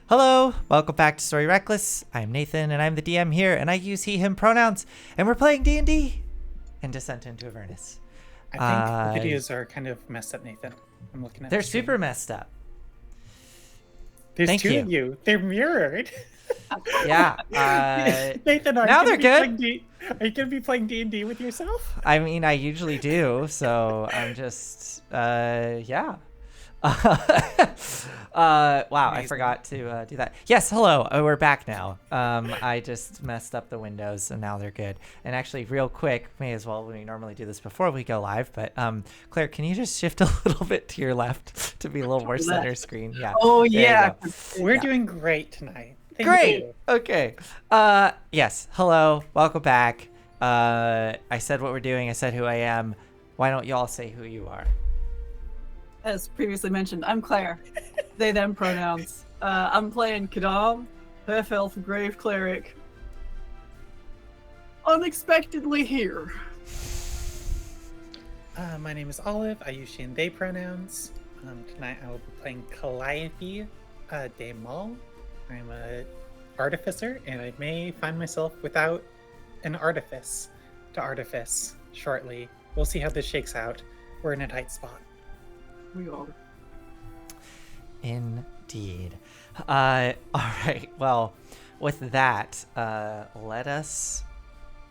Hello, welcome back to Story Reckless. I'm Nathan, and I'm the DM here, and I use he/him pronouns, and we're playing D&D and Descent into Avernus. I think the videos are kind of messed up, Nathan. I'm looking at They're super messed up. There's Thank two you. of you. They're mirrored. Yeah. Nathan, now they're good. Are you going to be playing D&D with yourself? I mean, I usually do, so I'm just, yeah. Wow, Amazing. I forgot to do that. Yes, hello. We're back now. I just messed up the windows, and now they're good. And actually, real quick, may as well, we normally do this before we go live, but Claire, can you just shift a little bit to your left to be a little more center screen? Yeah. Oh, yeah. We're doing great tonight. Thank you. Okay. Yes, hello. Welcome back. I said what we're doing. I said who I am. Why don't you all say who you are? As previously mentioned, I'm Claire. They, them pronouns. I'm playing Kadam, half elf grave cleric. Unexpectedly here. My name is Olive. I use she and they pronouns. Tonight I will be playing Calliope de Mal. I'm an artificer, and I may find myself without an artifice to artifice shortly. We'll see how this shakes out. We're in a tight spot. We are. Indeed. All right. Well, with that, let us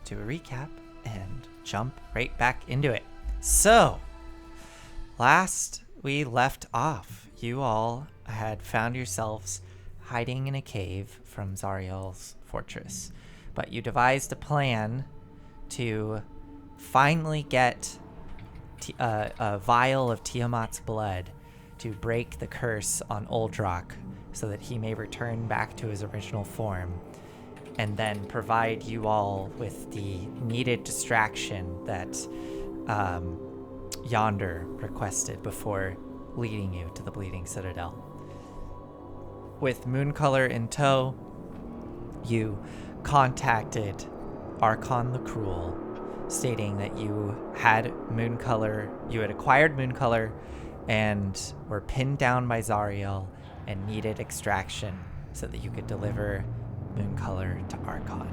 do a recap and jump right back into it. So, last we left off, you all had found yourselves hiding in a cave from Zariel's fortress, but you devised a plan to finally get a vial of Tiamat's blood to break the curse on Uldrock so that he may return back to his original form, and then provide you all with the needed distraction that Yonder requested before leading you to the Bleeding Citadel. With Mooncolor in tow, you contacted Archon the Cruel, stating that you had acquired Mooncolor and were pinned down by Zariel and needed extraction so that you could deliver Mooncolor to Archon.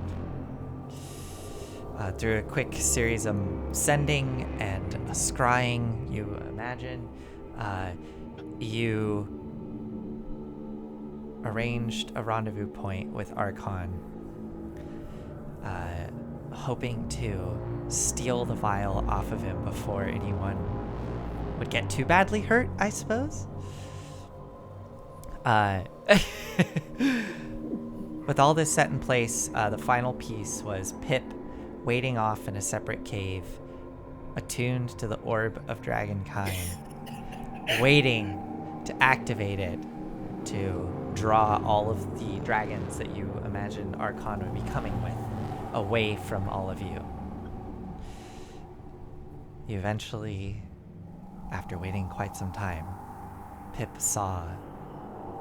Through a quick series of sending and a scrying, you imagine, you arranged a rendezvous point with Archon, hoping to steal the vial off of him before anyone would get too badly hurt, I suppose. With all this set in place, the final piece was Pip waiting off in a separate cave, attuned to the Orb of Dragonkind, waiting to activate it to draw all of the dragons that you imagine Archon would be coming with away from all of you. You eventually, after waiting quite some time, Pip saw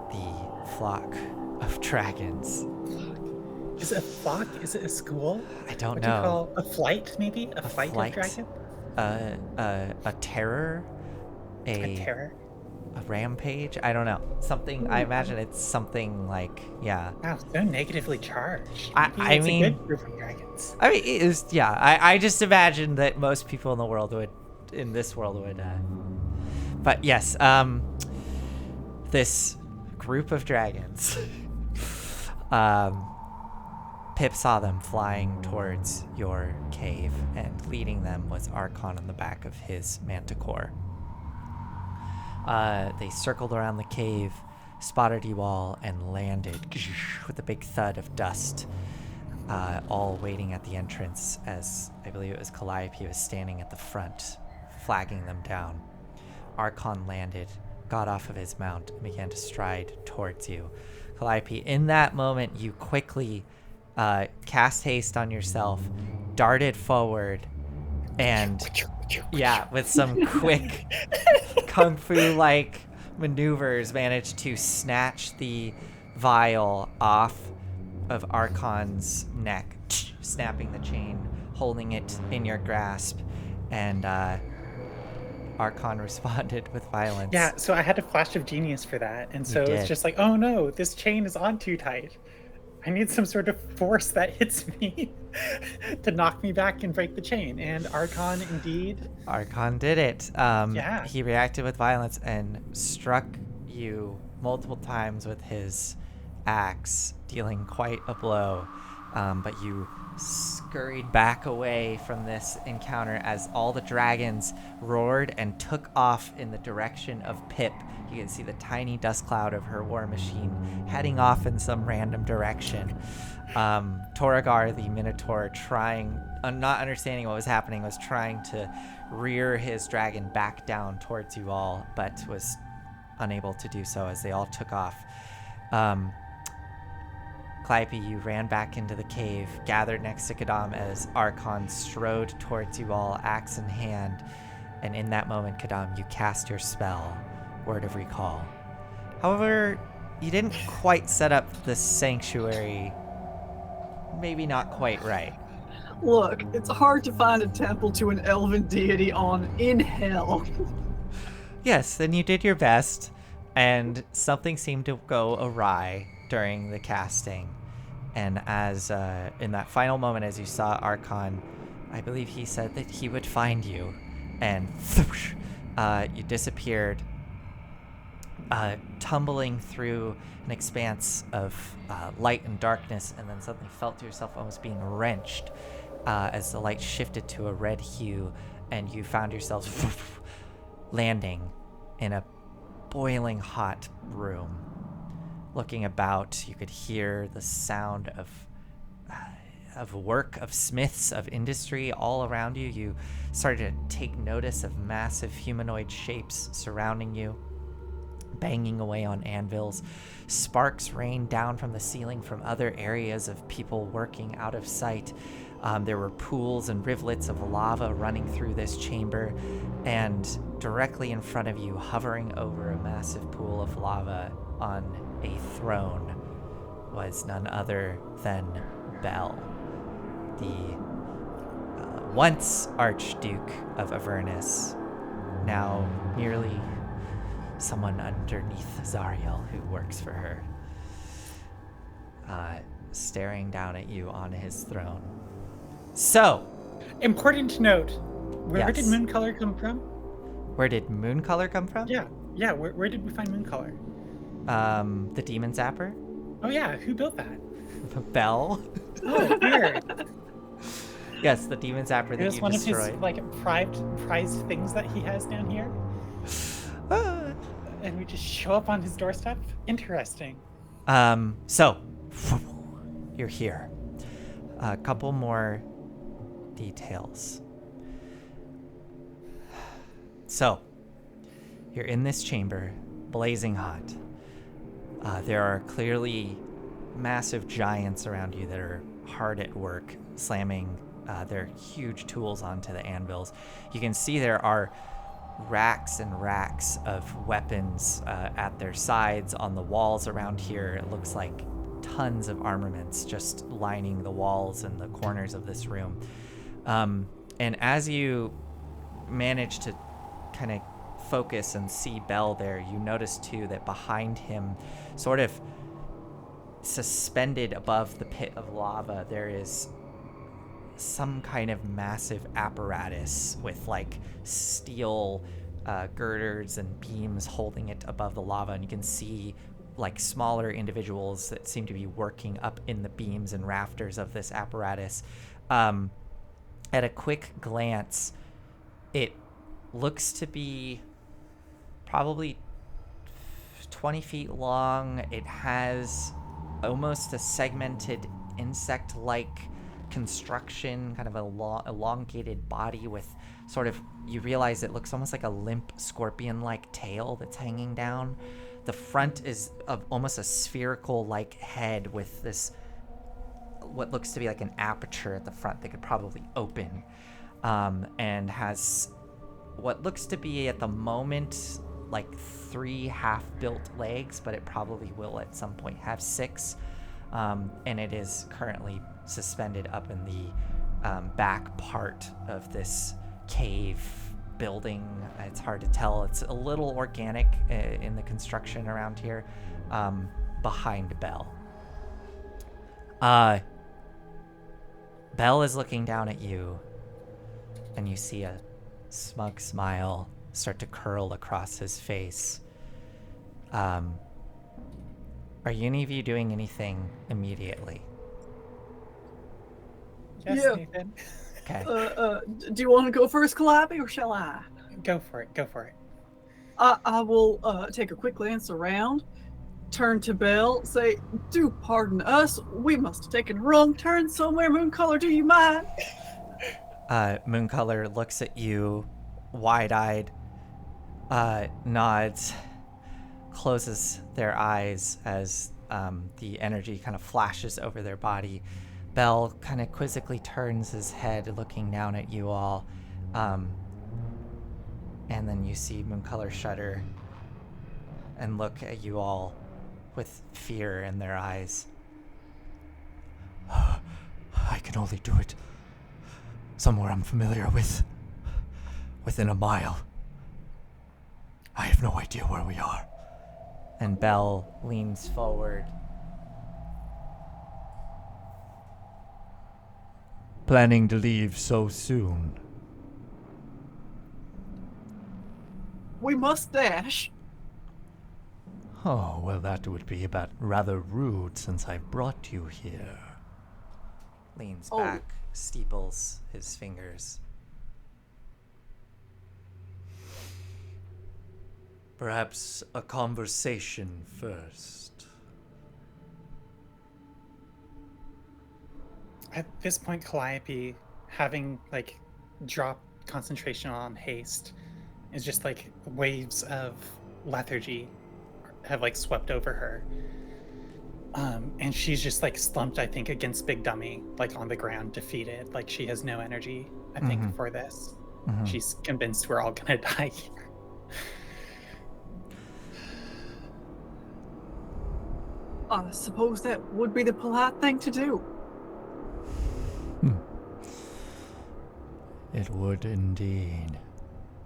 the flock of dragons. Is it a flock? Is it a school? I don't what know. Do you call a flight, maybe? A flight of dragon? A terror? A terror? A rampage? I don't know. Something, I imagine it's something like, yeah. Wow, so negatively charged. I mean, a good group of dragons. I mean, it is, yeah. I just imagine that most people in this world would, but yes, this group of dragons, Pip saw them flying towards your cave, and leading them was Archon on the back of his manticore. They circled around the cave, spotted you all, and landed with a big thud of dust, all waiting at the entrance as I believe it was Calliope was standing at the front, flagging them down. Archon landed, got off of his mount, and began to stride towards you. Calliope, in that moment, you quickly cast haste on yourself, darted forward, and yeah, with some quick kung fu-like maneuvers, managed to snatch the vial off of Archon's neck, snapping the chain, holding it in your grasp, and Archon responded with violence. Yeah, so I had a flash of genius for that. And You so it's did. just like, oh no, this chain is on too tight. I need some sort of force that hits me to knock me back and break the chain. And Archon indeed. Archon did it. Yeah. He reacted with violence and struck you multiple times with his axe, dealing quite a blow. But you scurried back away from this encounter as all the dragons roared and took off in the direction of Pip. You can see the tiny dust cloud of her war machine heading off in some random direction. Toragar, the Minotaur, not understanding what was happening, was trying to rear his dragon back down towards you all, but was unable to do so as they all took off. Calliope, you ran back into the cave, gathered next to Kadam as Archon strode towards you all, axe in hand, and in that moment, Kadam, you cast your spell, Word of Recall. However, you didn't quite set up the sanctuary, maybe not quite right. Look, it's hard to find a temple to an elven deity in hell. Yes, then you did your best, and something seemed to go awry during the casting. And as in that final moment, as you saw Archon, I believe he said that he would find you, and you disappeared, tumbling through an expanse of light and darkness, and then suddenly felt to yourself almost being wrenched as the light shifted to a red hue, and you found yourself landing in a boiling hot room. Looking about, you could hear the sound of work, of smiths, of industry all around you. You started to take notice of massive humanoid shapes surrounding you, banging away on anvils. Sparks rained down from the ceiling from other areas of people working out of sight. There were pools and rivulets of lava running through this chamber, and directly in front of you, hovering over a massive pool of lava on a throne, was none other than Bel, the once Archduke of Avernus, now merely someone underneath Zariel who works for her, staring down at you on his throne. So, Important to note, where Yes. did moon color come from? where did moon color come from? Yeah, where did we find moon color? The demon zapper? Oh yeah, who built that? Bel? Oh, weird. Yes, the demon zapper It that was you one of destroyed. his prized things that he has down here, Ah. and we just show up on his doorstep. Interesting. So, you're here. A couple more details. So, you're in this chamber, blazing hot. There are clearly massive giants around you that are hard at work, slamming their huge tools onto the anvils. You can see there are racks and racks of weapons at their sides on the walls around here. It looks like tons of armaments just lining the walls and the corners of this room. And as you manage to kind of focus and see Bel there, you notice too that behind him, sort of suspended above the pit of lava, there is some kind of massive apparatus with like steel girders and beams holding it above the lava, and you can see like smaller individuals that seem to be working up in the beams and rafters of this apparatus. At a quick glance, it looks to be probably 20 feet long. It has almost a segmented insect-like construction, kind of a elongated body with sort of, you realize it looks almost like a limp scorpion-like tail that's hanging down. The front is of almost a spherical-like head with this, what looks to be like an aperture at the front that could probably open, and has what looks to be at the moment like 3 half-built legs, but it probably will at some point have 6, and it is currently suspended up in the back part of this cave building. It's hard to tell. It's a little organic in the construction around here, behind Belle. Belle is looking down at you, and you see a smug smile start to curl across his face. Are any of you doing anything immediately? Yes, Yeah. Nathan. Okay. Do you want to go first, Calliope, or shall I? Go for it. Go for it. I will take a quick glance around, turn to Belle, say, "Do pardon us, we must have taken a wrong turn somewhere. Mooncolor, do you mind?" Mooncolor looks at you, wide-eyed, nods, closes their eyes as the energy kind of flashes over their body. Belle kind of quizzically turns his head, looking down at you all. And then you see Mooncolor shudder and look at you all with fear in their eyes. I can only do it somewhere I'm familiar with, within a mile. I have no idea where we are. And Belle leans forward. Planning to leave so soon? We must dash. Oh, well, that would be about rather rude since I brought you here. Leans back, steeples his fingers. Perhaps a conversation first. At this point, Calliope, having like dropped concentration on haste, is just like waves of lethargy have like swept over her. And she's just like slumped, I think, against Big Dummy, like on the ground, defeated. Like she has no energy, I think, for this. She's convinced we're all gonna die here. I suppose that would be the polite thing to do. It would indeed.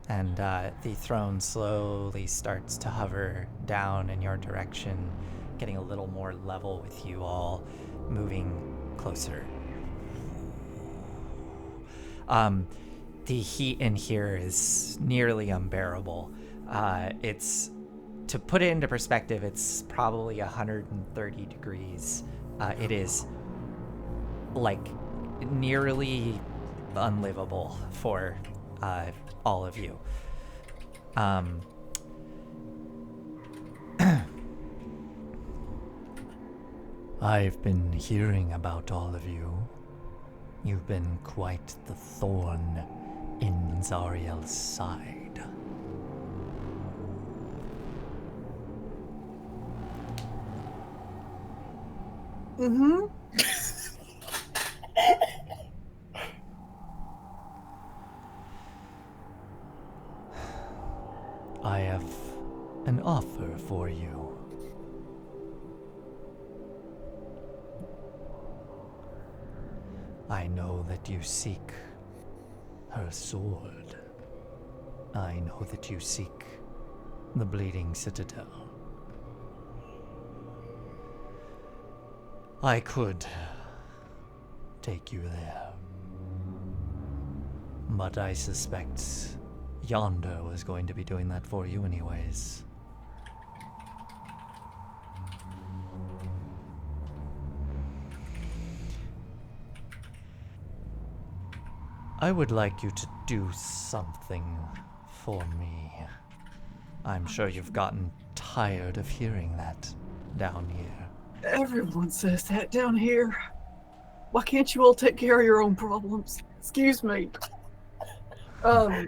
And the throne slowly starts to hover down in your direction, getting a little more level with you all, moving closer. The heat in here is nearly unbearable. It's, to put it into perspective, it's probably 130 degrees. It is like nearly unlivable for all of you. I've been hearing about all of you. You've been quite the thorn in Zariel's side. Mm-hmm. I have an offer for you. I know that you seek her sword. I know that you seek the Bleeding Citadel. I could take you there, but I suspect Yonder was going to be doing that for you anyways. I would like you to do something for me. I'm sure you've gotten tired of hearing that down here. Everyone says that down here. Why can't you all take care of your own problems? Excuse me. Go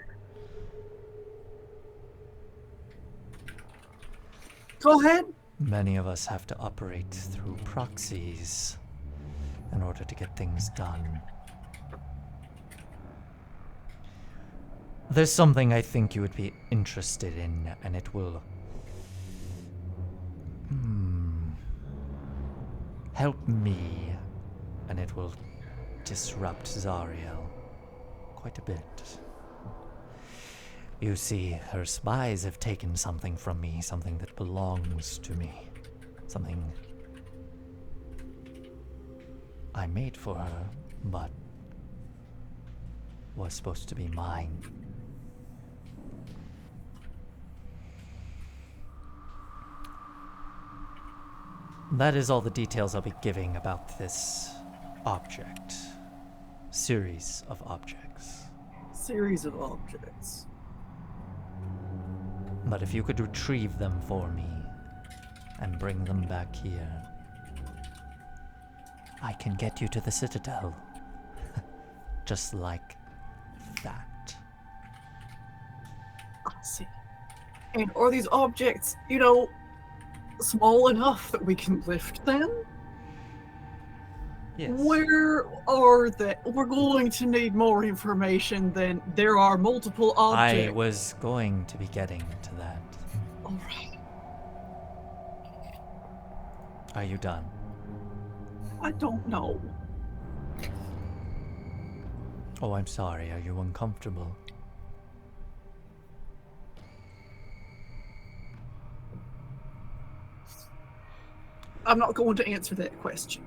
ahead. Many of us have to operate through proxies in order to get things done. There's something I think you would be interested in, and it will help me, and it will disrupt Zariel quite a bit. You see, her spies have taken something from me, something that belongs to me. Something I made for her, but was supposed to be mine. That is all the details I'll be giving about this object. Series of objects. Series of objects. But if you could retrieve them for me and bring them back here, I can get you to the Citadel. Just like that. I see. And are these objects, small enough that we can lift them? Yes. Where are they? We're going to need more information than there are multiple objects. I was going to be getting to that. All right. Are you done? I don't know. Oh, I'm sorry. Are you uncomfortable? I'm not going to answer that question.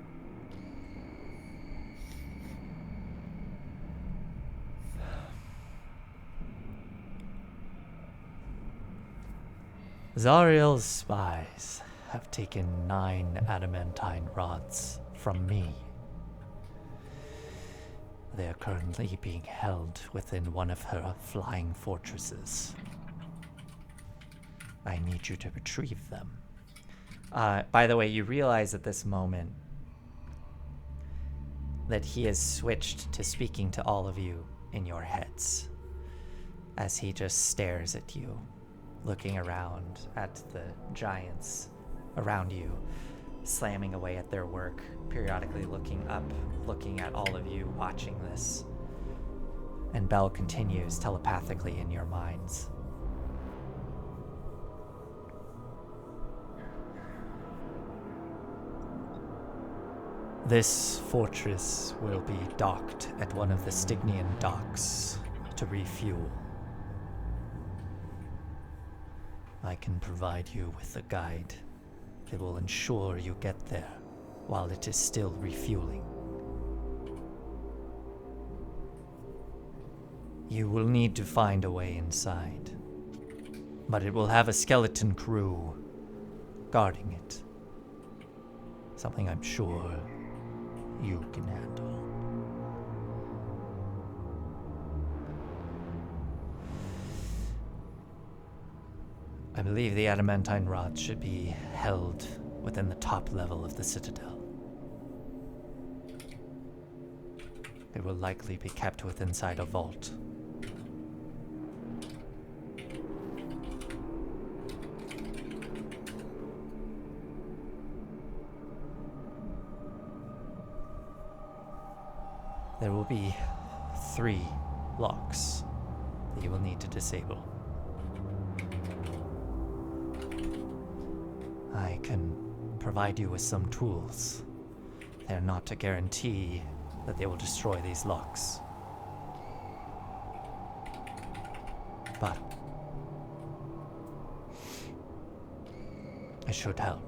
Zariel's spies have taken 9 adamantine rods from me. They are currently being held within one of her flying fortresses. I need you to retrieve them. By the way, you realize at this moment that he has switched to speaking to all of you in your heads as he just stares at you, looking around at the giants around you, slamming away at their work, periodically looking up, looking at all of you, watching this. And Belle continues telepathically in your minds. This fortress will be docked at one of the Stygian docks to refuel. I can provide you with a guide that will ensure you get there while it is still refueling. You will need to find a way inside, but it will have a skeleton crew guarding it. Something I'm sure you can handle. I believe the adamantine rods should be held within the top level of the Citadel. They will likely be kept within inside a vault. There will be 3 locks that you will need to disable. I can provide you with some tools. They're not a guarantee that they will destroy these locks. But it should help.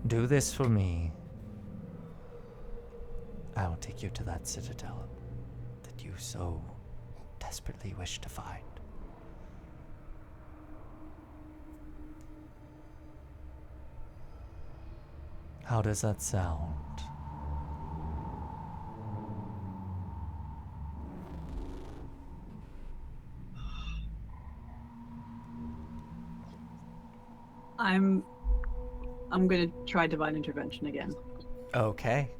Do this for me. I will take you to that citadel that you so desperately wish to find. How does that sound? I'm gonna try divine intervention again Okay.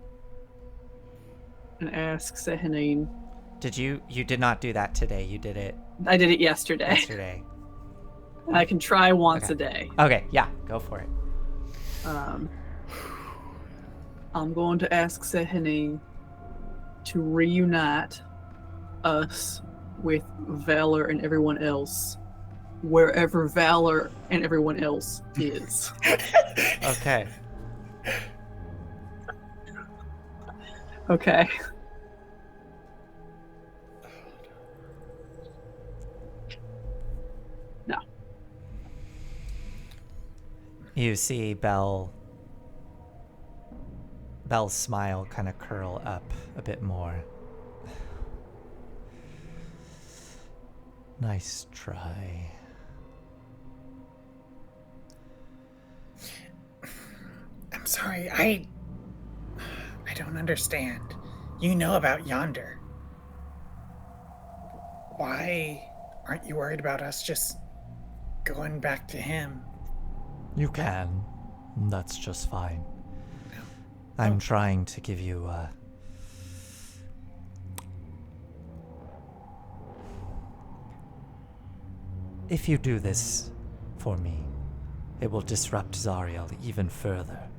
and ask Sehanine. You did not do that today. You did it I did it yesterday. yesterday. I can try once Okay. a day. Okay, yeah, go for it. I'm going to ask Sehanine to reunite us with Valor and everyone else, wherever Valor and everyone else is. Okay. Okay. No. You see Bell's smile kind of curl up a bit more. Nice try. I'm sorry, I don't understand. You know about Yonder. Why aren't you worried about us just going back to him? You can. That's just fine. No. I'm Oh. trying to give you If you do this for me, it will disrupt Zariel even further.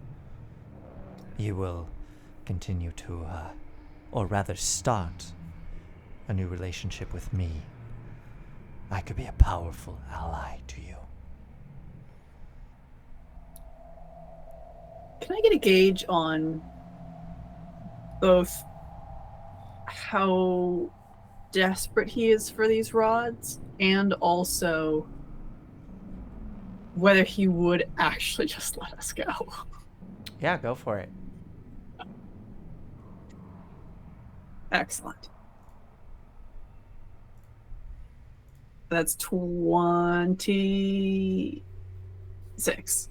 You will continue to, or rather start, a new relationship with me. I could be a powerful ally to you. Can I get a gauge on both how desperate he is for these rods and also whether he would actually just let us go? Yeah, go for it. Excellent. That's 26.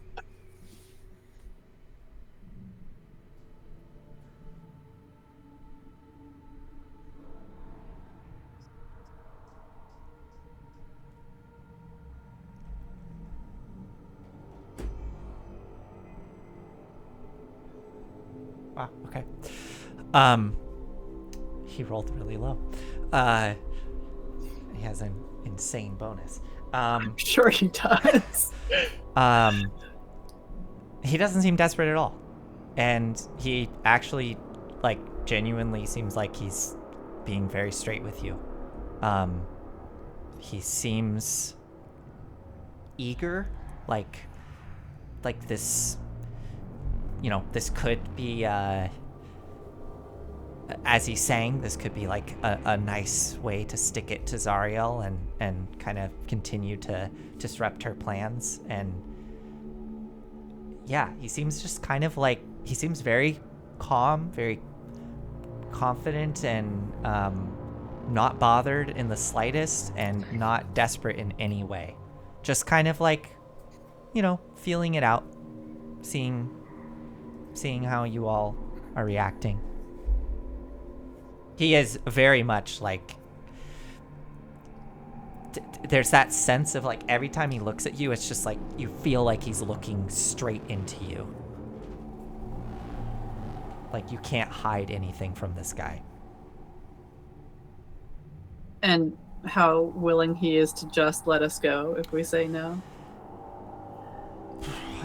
Wow, okay. He rolled really low. He has an insane bonus. I'm sure he does. He doesn't seem desperate at all. And he actually, like, genuinely seems like he's being very straight with you. He seems eager, like this, this could be, as he's saying, this could be like a nice way to stick it to Zariel and kind of continue to disrupt her plans. And yeah, he seems just kind of like, he seems very calm, very confident, and not bothered in the slightest, and not desperate in any way. Just kind of like, feeling it out, seeing how you all are reacting. He is very much like, there's that sense of like every time he looks at you, it's just like you feel like he's looking straight into you. Like you can't hide anything from this guy. And how willing he is to just let us go if we say no.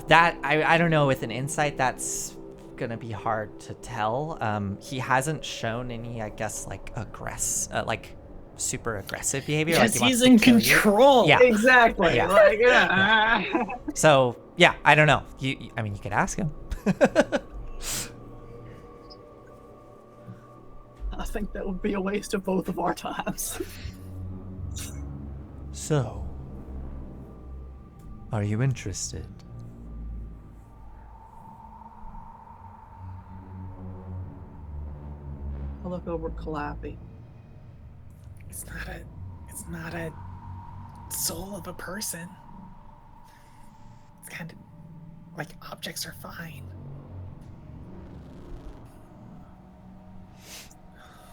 That, I don't know, with an insight, that's gonna be hard to tell. He hasn't shown any, I guess, like super aggressive behavior. Yes, like he's in control. Yeah. Exactly. Yeah. Like, So yeah, I don't know. You could ask him. I think that would be a waste of both of our times. So, are you interested? I'll look over at Calliope. It's not a soul of a person. It's kind of like objects are fine.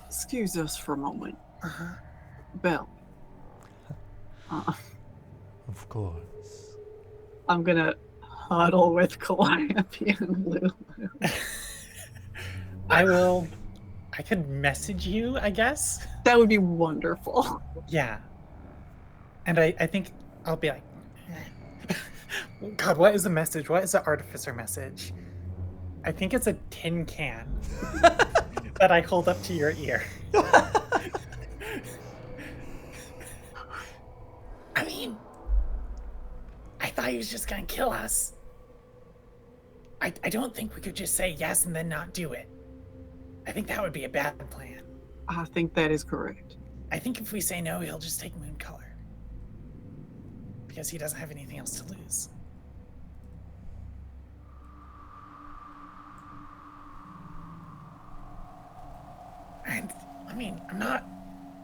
Excuse us for a moment. Uh-huh. Belle. Of course. I'm gonna huddle with Calliope and Lulu. I could message you, I guess. That would be wonderful. Yeah. And I think I'll be like, God, what is the message? What is the artificer message? I think it's a tin can that I hold up to your ear. I mean, I thought he was just gonna kill us. I don't think we could just say yes and then not do it. I think that would be a bad plan. I think that is correct. I think if we say no, he'll just take moon color. Because he doesn't have anything else to lose. And, I mean, I'm not...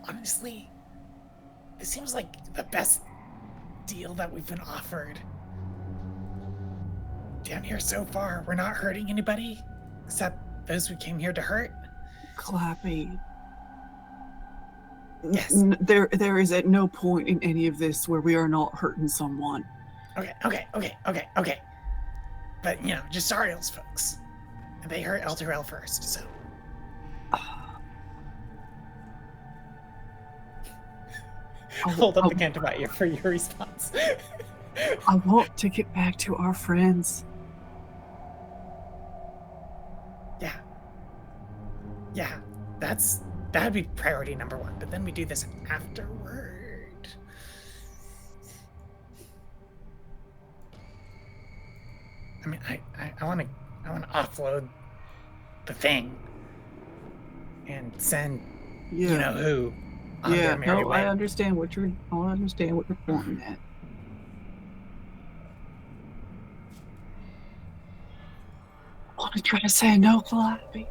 Honestly, it seems like the best deal that we've been offered. Down here so far, we're not hurting anybody, except those we came here to hurt. Clappy. Yes. There is at no point in any of this where we are not hurting someone. Okay. But, you know, just Ariel's folks. And they hurt Elturel first, so... Hold up the Cantabite for your response. I want to get back to our friends. Yeah, that'd be priority number one, but then we do this afterward. I mean, I want to offload the thing and send you know who on their merry way. I understand what you're pointing at. I want to try to say no, Calliope.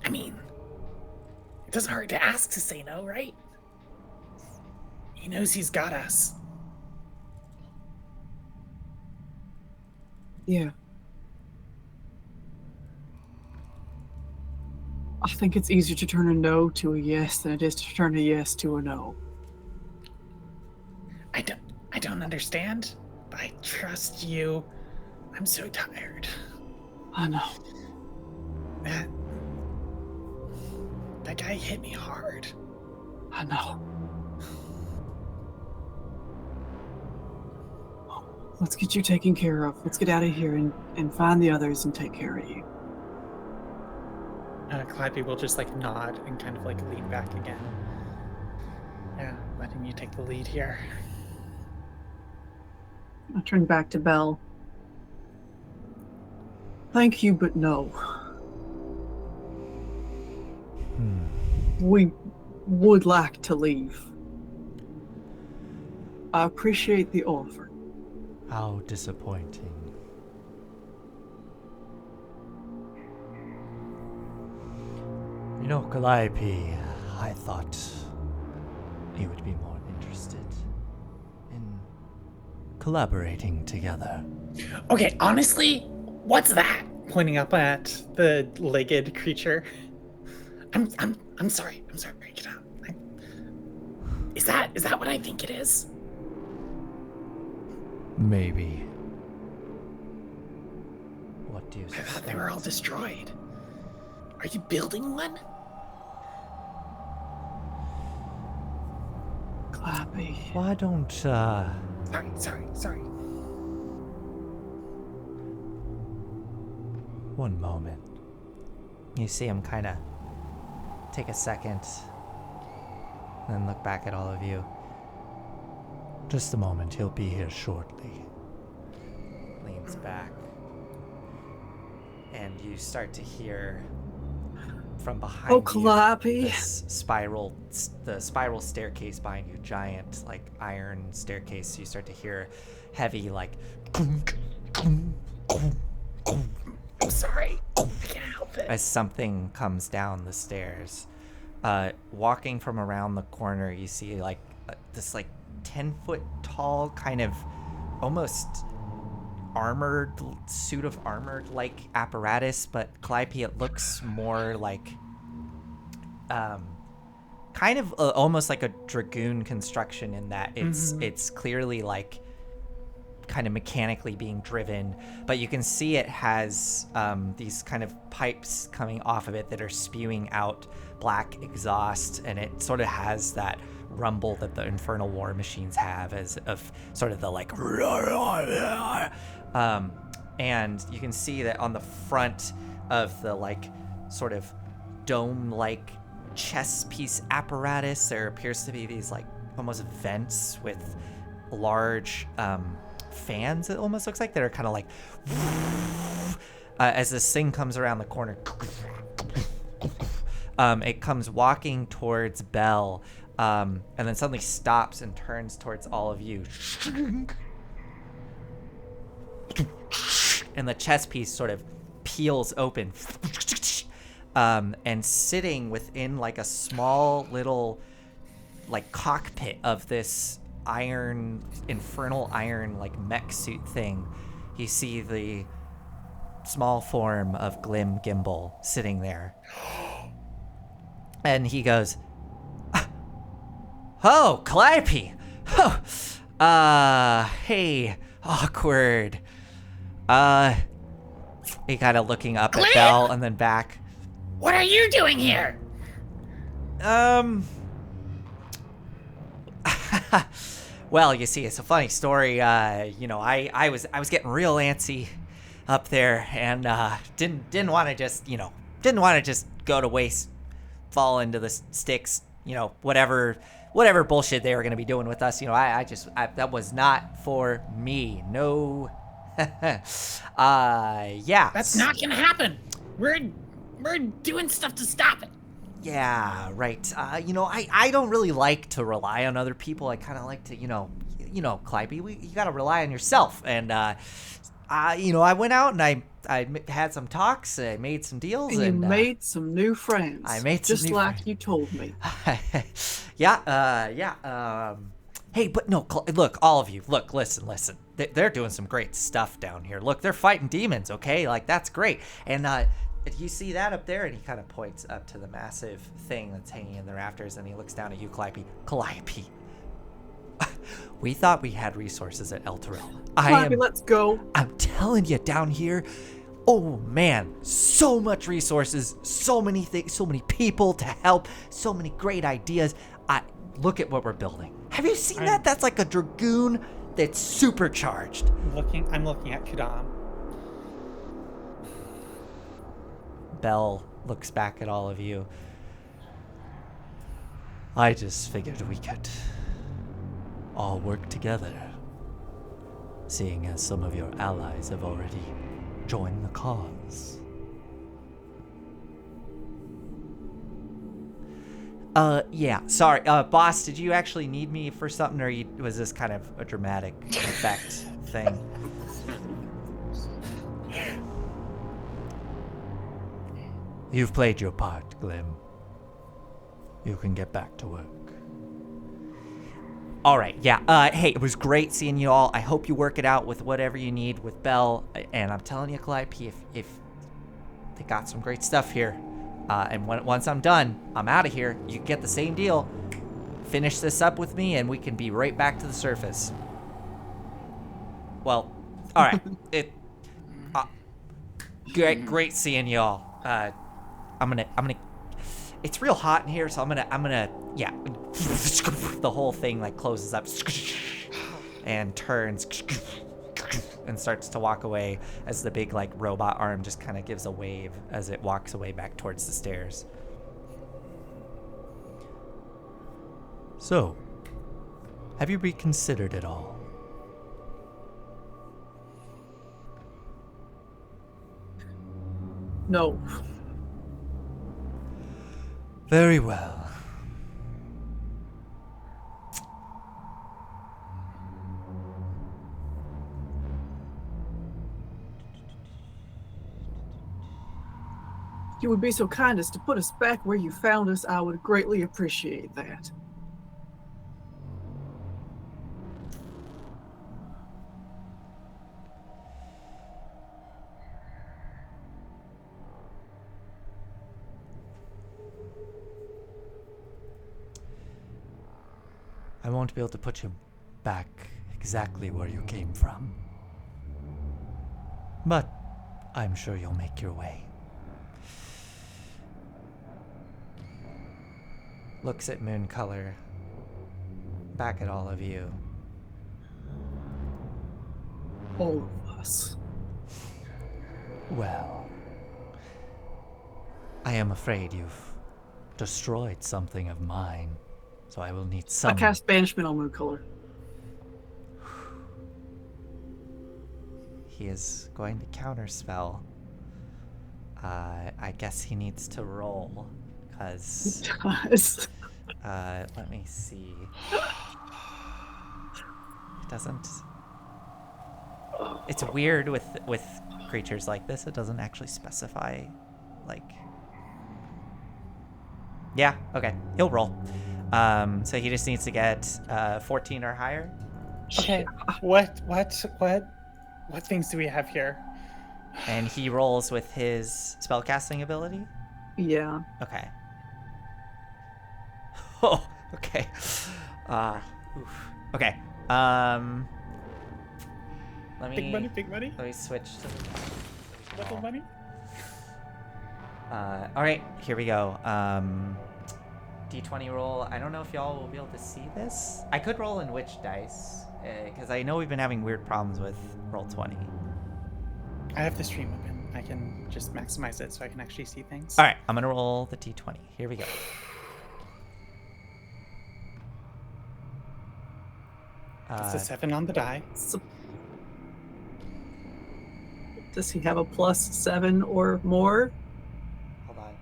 I mean, it doesn't hurt to ask to say no, right? He knows he's got us. Yeah. I think it's easier to turn a no to a yes than it is to turn a yes to a no. I don't understand, but I trust you. I'm so tired. I know. That guy hit me hard. I know. Let's get you taken care of. Let's get out of here and find the others and take care of you. Calliope will just like nod and kind of like lean back again. Yeah, letting you take the lead here. I turn back to Belle. Thank you, but no. We would like to leave. I appreciate the offer. How disappointing. You know, Calliope, I thought you would be more interested in collaborating together. Okay, honestly, what's that? Pointing up at the legged creature. I'm sorry. Get out. Is that what I think it is? Maybe. What do you I suspect? thought they were all destroyed. Are you building one? Clappy. Why don't, Sorry. one moment. You see him kind of take a second, then look back at all of you. Just a moment, he'll be here shortly. Leans back, and you start to hear from behind you Calliope. the spiral staircase behind you, giant like iron staircase. You start to hear heavy like I'm sorry. I can't help it. as something comes down the stairs. Walking from around the corner, you see like this like 10-foot tall kind of almost armored suit of armored like apparatus, but Calliope, it looks more like kind of almost like a dragoon construction in that it's clearly like kind of mechanically being driven, but you can see it has these kind of pipes coming off of it that are spewing out black exhaust, and it sort of has that rumble that the infernal war machines have as of sort of the like and you can see that on the front of the like sort of dome like chess piece apparatus there appears to be these like almost vents with large fans, it almost looks like, that are kind of like as this thing comes around the corner, it comes walking towards Belle, and then suddenly stops and turns towards all of you. And the chess piece sort of peels open. And sitting within like a small little like cockpit of this infernal iron like mech suit thing, you see the small form of Glim Gimbal sitting there. And he goes, "Oh, Calliope! Oh, hey, awkward." He kind of looking up at Belle and then back. What are you doing here? Well, you see, it's a funny story. I was getting real antsy up there, and didn't want to just go to waste, fall into the sticks, whatever bullshit they were gonna be doing with us. That was not for me. No. Yeah. That's not gonna happen. We're doing stuff to stop it. Yeah, right. I don't really like to rely on other people. I kind of like to, Calliope, you got to rely on yourself. And, I went out and I had some talks, I made some deals. And you made some new friends. I made some just new like friends. you told me. Yeah. Hey, but no, look, all of you, look, listen. They're doing some great stuff down here. Look, they're fighting demons, okay? Like, that's great. And, you see that up there? And he kind of points up to the massive thing that's hanging in the rafters, and he looks down at you, Calliope. Calliope. We thought we had resources at El Terrell. Calliope, let's go. I'm telling you, down here, oh man, so much resources, so many things, so many people to help, so many great ideas. Look at what we're building. Have you seen that? That's like a Dragoon that's supercharged. I'm looking at Kudam. Belle looks back at all of you. I just figured we could all work together, seeing as some of your allies have already joined the cause. Yeah, sorry. Boss, did you actually need me for something, or was this kind of a dramatic effect thing? You've played your part, Glim. You can get back to work. All right, yeah. Hey, it was great seeing you all. I hope you work it out with whatever you need with Belle. And I'm telling you, Calliope, if they got some great stuff here. And once I'm done, I'm out of here. You get the same deal. Finish this up with me, and we can be right back to the surface. Well, all right. Great seeing y'all. I'm gonna. It's real hot in here, so I'm gonna. Yeah. The whole thing like closes up, and turns, and starts to walk away as the big like robot arm just kind of gives a wave as it walks away back towards the stairs. So, have you reconsidered it all? No. Very well. If you would be so kind as to put us back where you found us, I would greatly appreciate that. I won't be able to put you back exactly where you came from. But I'm sure you'll make your way. Looks at Mooncolor, back at all of you. All of us. Well, I am afraid you've destroyed something of mine, so I will need some... I cast Banishment on Mooncolor. He is going to counterspell. I guess he needs to roll, because Does. let me see. It doesn't. It's weird with creatures like this. It doesn't actually specify, like. Yeah. Okay. He'll roll. So he just needs to get 14 or higher. Okay. What things do we have here? And he rolls with his spellcasting ability. Yeah. Okay. Oh. Okay. Oof. Okay. Let me. Big money. Let me switch to Little money. All right, here we go. D20 roll. I don't know if y'all will be able to see this. I could roll in which dice, because I know we've been having weird problems with Roll20. I have the stream open. I can just maximize it so I can actually see things. All right, I'm gonna roll the D20. Here we go. It's a 7 on the die. So, does he have a +7 or more? Hold on.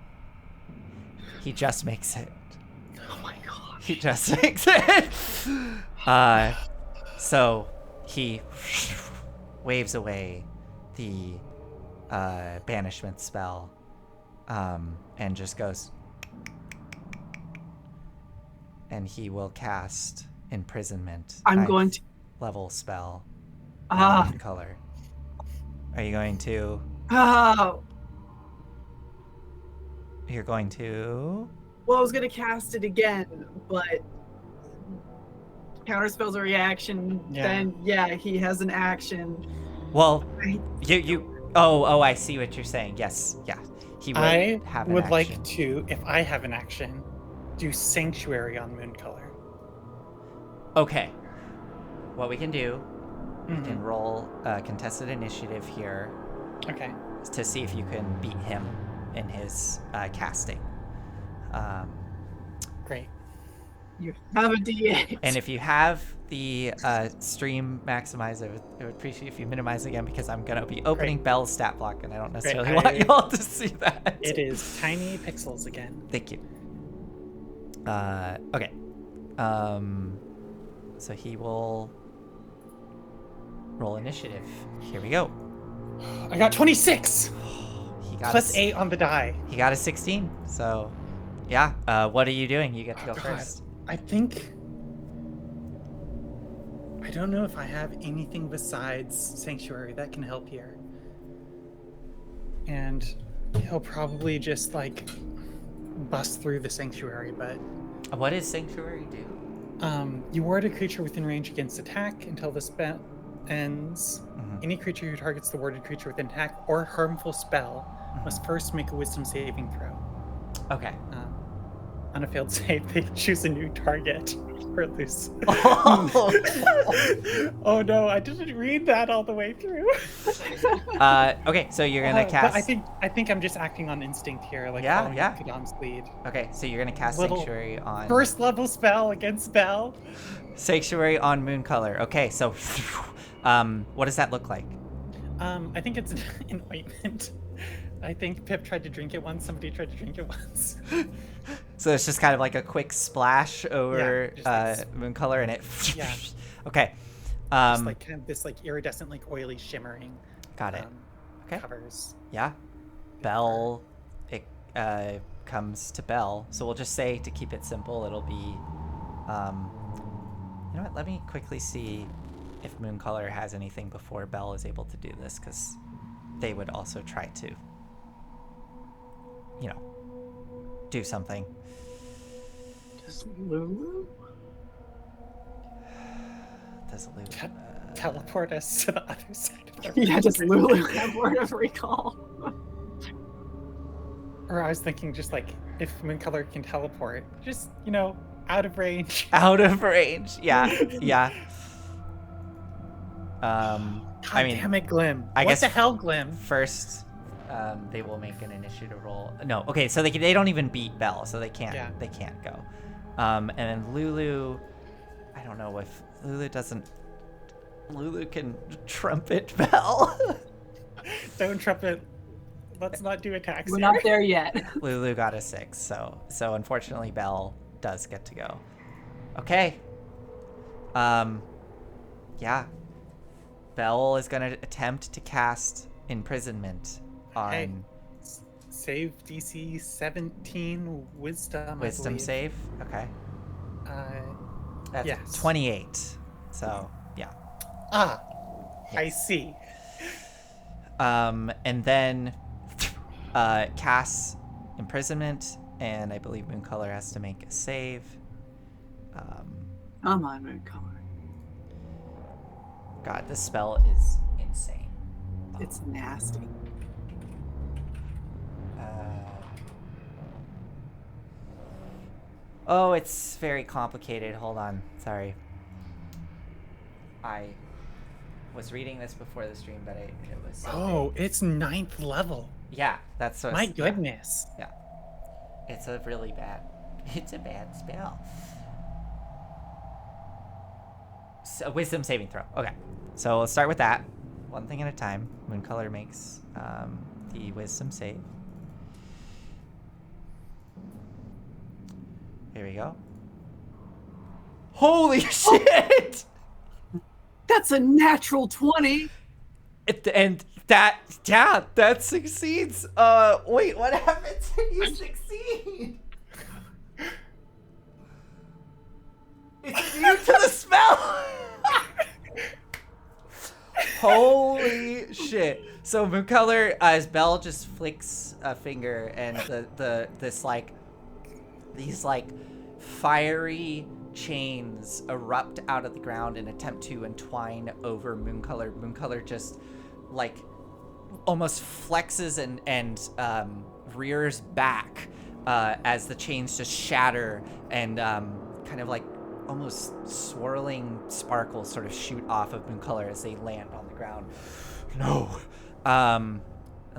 He just makes it. Oh my god. He just makes it. So he waves away the banishment spell, and just goes, and he will cast imprisonment. I'm going to. level spell. Ah. Color. Are you going to? Oh. You're going to. Well, I was gonna cast it again, but counterspell's a reaction. Yeah. Then yeah, he has an action. Well, I- you. Oh, I see what you're saying. Yes, yeah. He would I have an would action. like to, if I have an action, do Sanctuary on Mooncolor. Okay. What we can do, we Mhm. can roll a contested initiative here Okay. to see if you can beat him in his casting. Great. You have a D8. And if you have the stream maximize, I would appreciate if you minimize again, because I'm going to be opening Bell's stat block, and I don't necessarily want y'all to see that. It is tiny pixels again. Thank you. Okay. So he will roll initiative. Here we go. I got 26! He got Plus a, 8 on the die. He got a 16. So, yeah. What are you doing? You get to go God. first. I think... I don't know if I have anything besides Sanctuary that can help here. And he'll probably just, like, bust through the Sanctuary, but... What does Sanctuary do? You ward a creature within range against attack until the spell ends. Mhm. Any creature who targets the warded creature with an attack or harmful spell must first make a wisdom saving throw. Okay. On a failed save, they choose a new target or lose. Oh no, I didn't read that all the way through. Okay, so you're gonna cast. But I think I'm just acting on instinct here, like Yeah, following yeah. Kadam's lead. Okay, so you're gonna cast Little Sanctuary on. First level spell against Bell. Sanctuary on Mooncolor. Okay, so, what does that look like? I think it's an ointment. I think Pip tried to drink it once. Somebody tried to drink it once. So it's just kind of like a quick splash over Yeah, just Mooncolor, and it. Yeah. Okay. Just like kind of this like iridescent, like oily shimmering. Got it. Okay. Covers. Yeah. Bell. It comes to Bell. So we'll just say, to keep it simple, it'll be. You know what? Let me quickly see if Mooncolor has anything before Bell is able to do this, because they would also try to, you know, do something. Does Lulu? Does Lulu? Teleport us to the other side of the room. Yeah, does Lulu have word of recall? Or I was thinking just like if Mooncolor can teleport, just out of range. Out of range. Yeah. Yeah. God I mean, damn it, Glim. I what guess the hell, Glim? first, they will make an initiative roll. No, okay, so they don't even beat Bell, so they can't. Yeah. They can't go. And then Lulu, I don't know if Lulu doesn't. Lulu can trumpet Bell. Don't trumpet Let's not do attacks We're here. not there yet. Lulu got a 6, so unfortunately Belle does get to go. Okay. Yeah. Belle is gonna attempt to cast imprisonment on Hey, save DC 17 Wisdom. I wisdom believe. save. Okay. That's Yes. 28. So yeah. I Yes. see. And then casts imprisonment, and I believe Mooncolor has to make a save. Come on, Mooncolor. God, this spell is insane. It's nasty. Oh, it's very complicated. Hold on. Sorry. I was reading this before the stream, but it was so Oh, it's 9th level. big. Yeah, that's what. My goodness. Yeah. It's a really bad. It's a bad spell. So, wisdom saving throw. Okay. So let's start with that. One thing at a time. Mooncolor makes the wisdom save. Here we go. Holy shit! That's a natural 20. That succeeds. Wait, what happens when you succeed? It's immune to the spell. Holy shit! So Mooncolor, as Belle just flicks a finger, and these fiery chains erupt out of the ground and attempt to entwine over Mooncolor. Mooncolor just almost flexes and rears back as the chains just shatter and kind of almost swirling sparkles sort of shoot off of Mooncolor as they land on the ground. No. And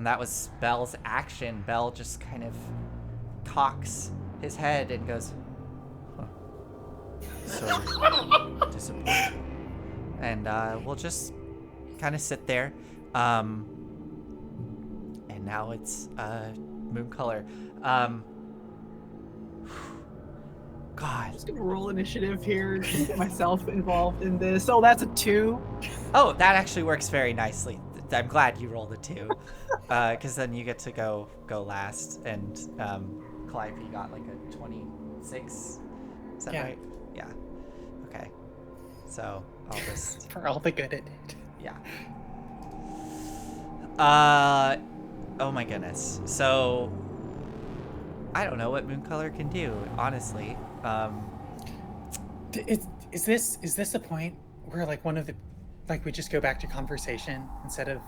that was Belle's action. Belle just kind of cocks his head and goes, huh. So disappointing. And we'll just kind of sit there. And now it's Mooncolor. God. I'm just gonna roll initiative here and get myself involved in this. Oh, that's a 2. Oh, that actually works very nicely. I'm glad you rolled a 2, because then you get to go last. And Calliope got a 26. Is that right? Yeah. Okay. So I'll just For all the good it did. yeah. Oh my goodness. So I don't know what Mooncolor can do, honestly. Is this a point where one of the we just go back to conversation instead of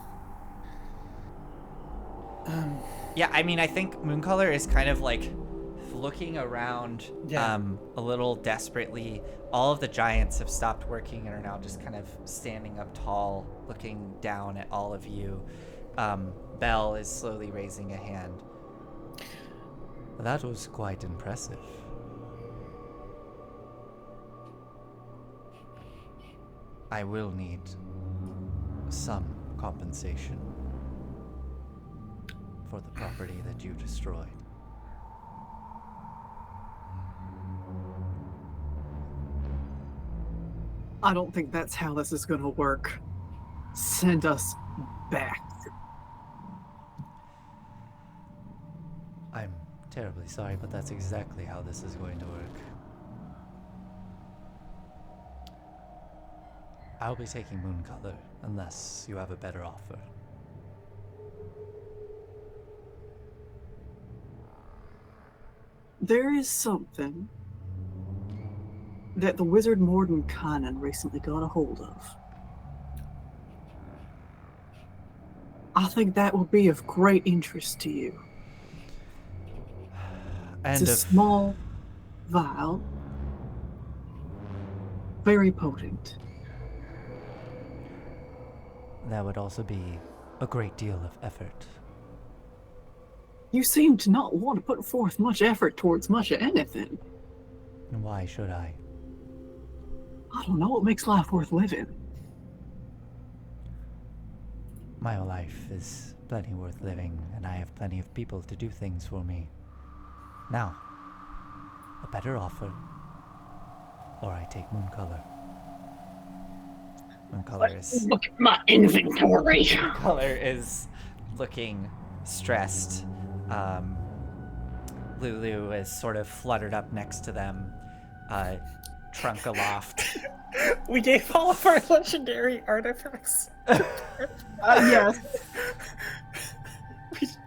Yeah, I mean, I think Mooncolor is kind of looking around a little desperately. All of the giants have stopped working and are now just kind of standing up tall, looking down at all of you. Belle is slowly raising a hand. That was quite impressive. I will need some compensation for the property that you destroyed. I don't think that's how this is gonna work. Send us back. I'm terribly sorry, but that's exactly how this is going to work. I'll be taking Mooncolor, unless you have a better offer. There is something that the wizard Mordenkainen recently got a hold of. I think that will be of great interest to you. And It's a small vial, very potent. that would also be a great deal of effort. You seem to not want to put forth much effort towards much of anything. And why should I? I don't know what makes life worth living. My life is plenty worth living, and I have plenty of people to do things for me. Now, a better offer, or I take Mooncolor. Look at my inventory. Mooncolor is looking stressed. Lulu is sort of fluttered up next to them, trunk aloft. We gave all of our legendary artifacts. Yes.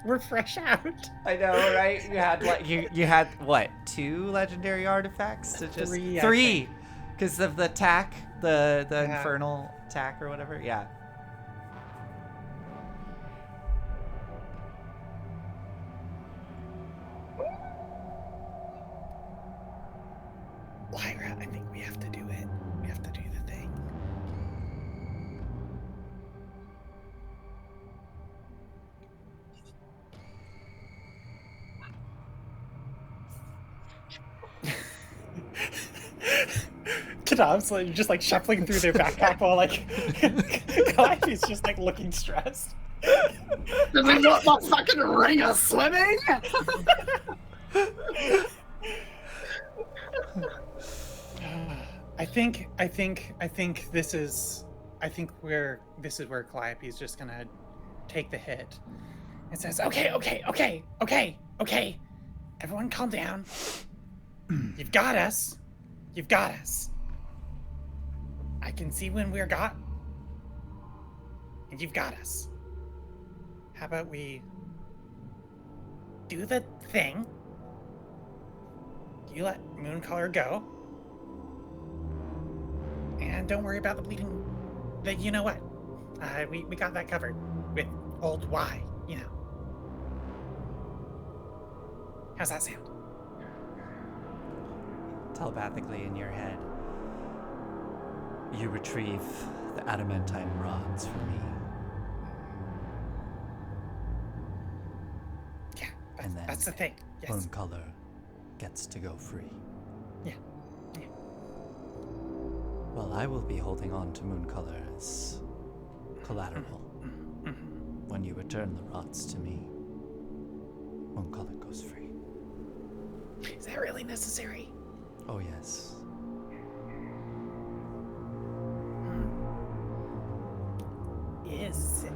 We're fresh out. I know, right? You had like you had what, 2 legendary artifacts to just 3, because of the tack, the Yeah. infernal tack or whatever. Yeah. Lyra, I think we have to do it. We have to do the thing. Kadav's like just like shuffling through their backpack while like Calliope's just like looking stressed. Does he want my fucking ring of swimming? I think this is where Calliope's just gonna take the hit. It says, okay. Everyone calm down. You've got us. I can see when we're got. And you've got us. How about we do the thing? You let Mooncolor go. And don't worry about the bleeding. You know what? We got that covered with old Y, you know. How's that sound? Telepathically in your head, you retrieve the adamantine rods for me. Yeah, And then that's the thing. Yes. Mooncolor gets to go free. Yeah. Well, I will be holding on to Mooncolor as collateral. Mm-hmm. When you return the rods to me, Mooncolor goes free. Is that really necessary? Oh, yes. Is it?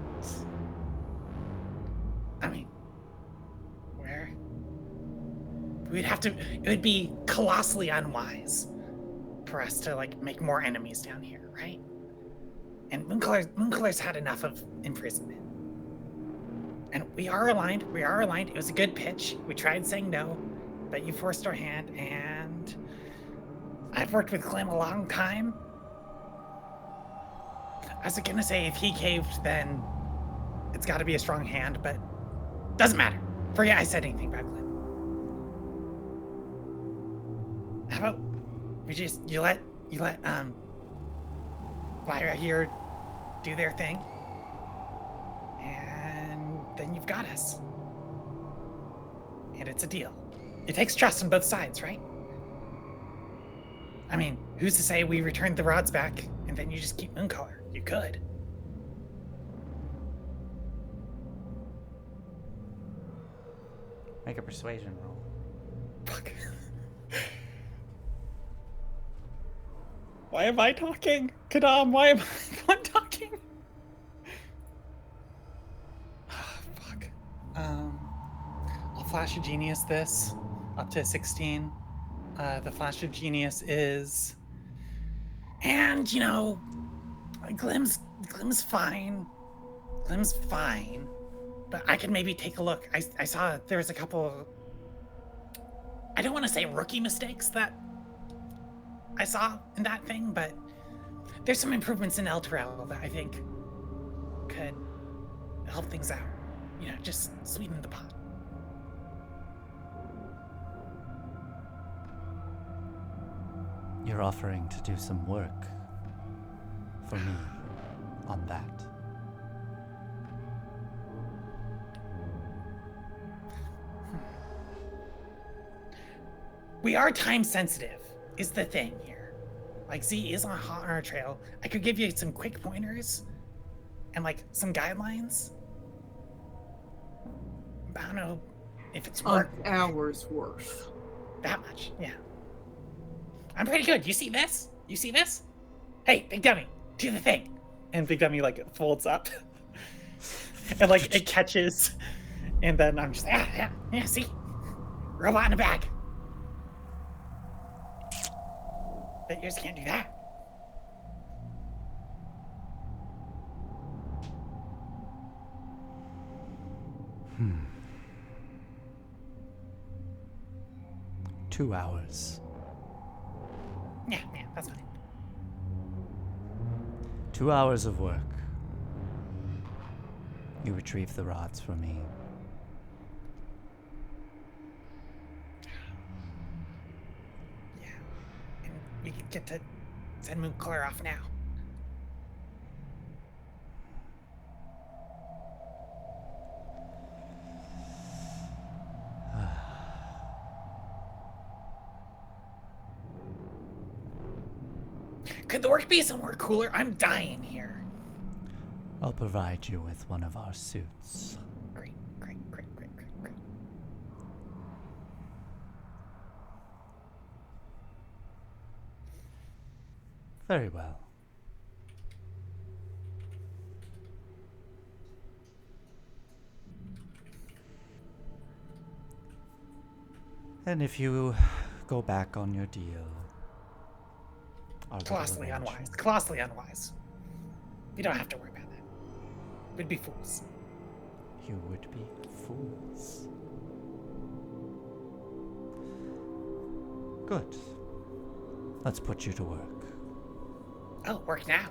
I mean, it would be colossally unwise for us to like make more enemies down here, right? And Mooncolor's had enough of imprisonment. And we are aligned. It was a good pitch. We tried saying no, but you forced our hand, and I've worked with Clem a long time. I was gonna say if he caved, then it's gotta be a strong hand, but doesn't matter. Forget I said anything about Clem. How about you let Lyra here do their thing, and then you've got us. And it's a deal. It takes trust on both sides, right? I mean, who's to say we returned the rods back and then you just keep Mooncolor? You could. Make a persuasion roll. Fuck. Why am I talking? Kadam, why am I talking? Fuck. I'll Flash of Genius this up to 16. The Flash of Genius is... And, you know, Glim's fine. Glim's fine. But I could maybe take a look. I saw there was a couple... I don't want to say rookie mistakes that I saw in that thing, but there's some improvements in Elturel that I think could help things out. You know, just sweeten the pot. You're offering to do some work for me on that. We are time sensitive, is the thing here. Like, Z is on our trail. I could give you some quick pointers and like some guidelines, I don't know if it's An worth hour's worth. that much. Yeah. I'm pretty good. You see this? You see this? Hey, Big Dummy, do the thing. And Big Dummy like folds up, and like it catches, and then I'm just Yeah, see? Robot in a bag. But yours can't do that. 2 hours. Yeah, that's fine. 2 hours of work. You retrieve the rods for me. Yeah. And we can get to send Moon clear off now. Could the work be somewhere cooler? I'm dying here. I'll provide you with one of our suits. Great. Very well. And if you go back on your deal, I'll Colossally revenge unwise. Colossally unwise. You don't have to worry about that. We'd be fools. You would be fools. Good. Let's put you to work. Oh, work now.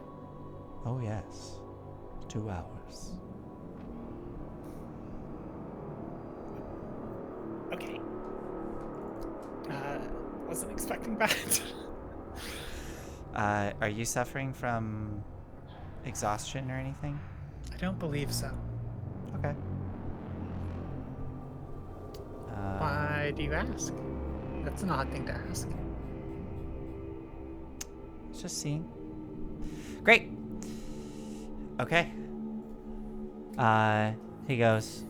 Oh, yes. 2 hours. okay. Wasn't expecting that. Are you suffering from exhaustion or anything? I don't believe so. Okay. Why do you ask? That's an odd thing to ask. Just seeing. Great. Okay. He goes.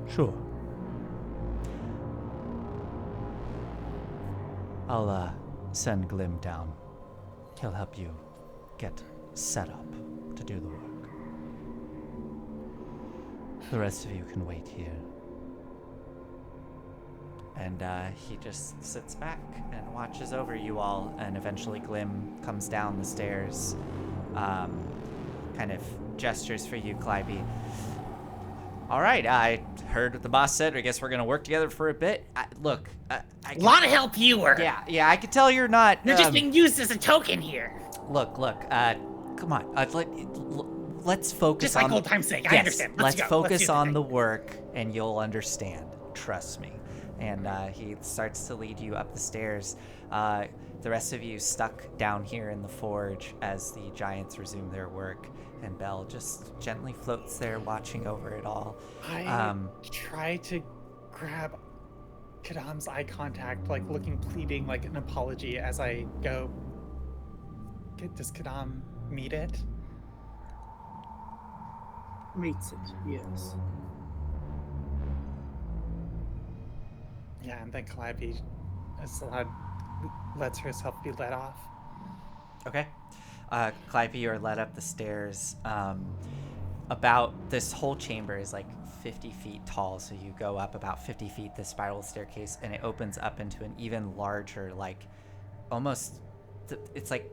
Sure. I'll send Glim down. He'll help you get set up to do the work. The rest of you can wait here. And he just sits back and watches over you all, and eventually Glim comes down the stairs, kind of gestures for you, Clybe. All right, I heard what the boss said. I guess we're gonna work together for a bit. Look, A lot of help you were. yeah, I can tell you're not. You're just being used as a token here. Look, come on. Let's focus Just like on old time's sake. I Yes, understand. let's go. focus do the on thing. the work, and you'll understand. Trust me. And he starts to lead you up the stairs. The rest of you stuck down here in the forge as the giants resume their work, and Belle just gently floats there, watching over it all. I try to grab Kadam's eye contact, like looking pleading, like an apology as I go. Does Kadam meet it? Meets it, yes. Yeah, and then Calliope lets herself be let off. Okay. Calliope, you are led up the stairs. About this whole chamber is like 50 feet tall, so you go up about 50 feet this spiral staircase, and it opens up into an even larger, like almost, it's like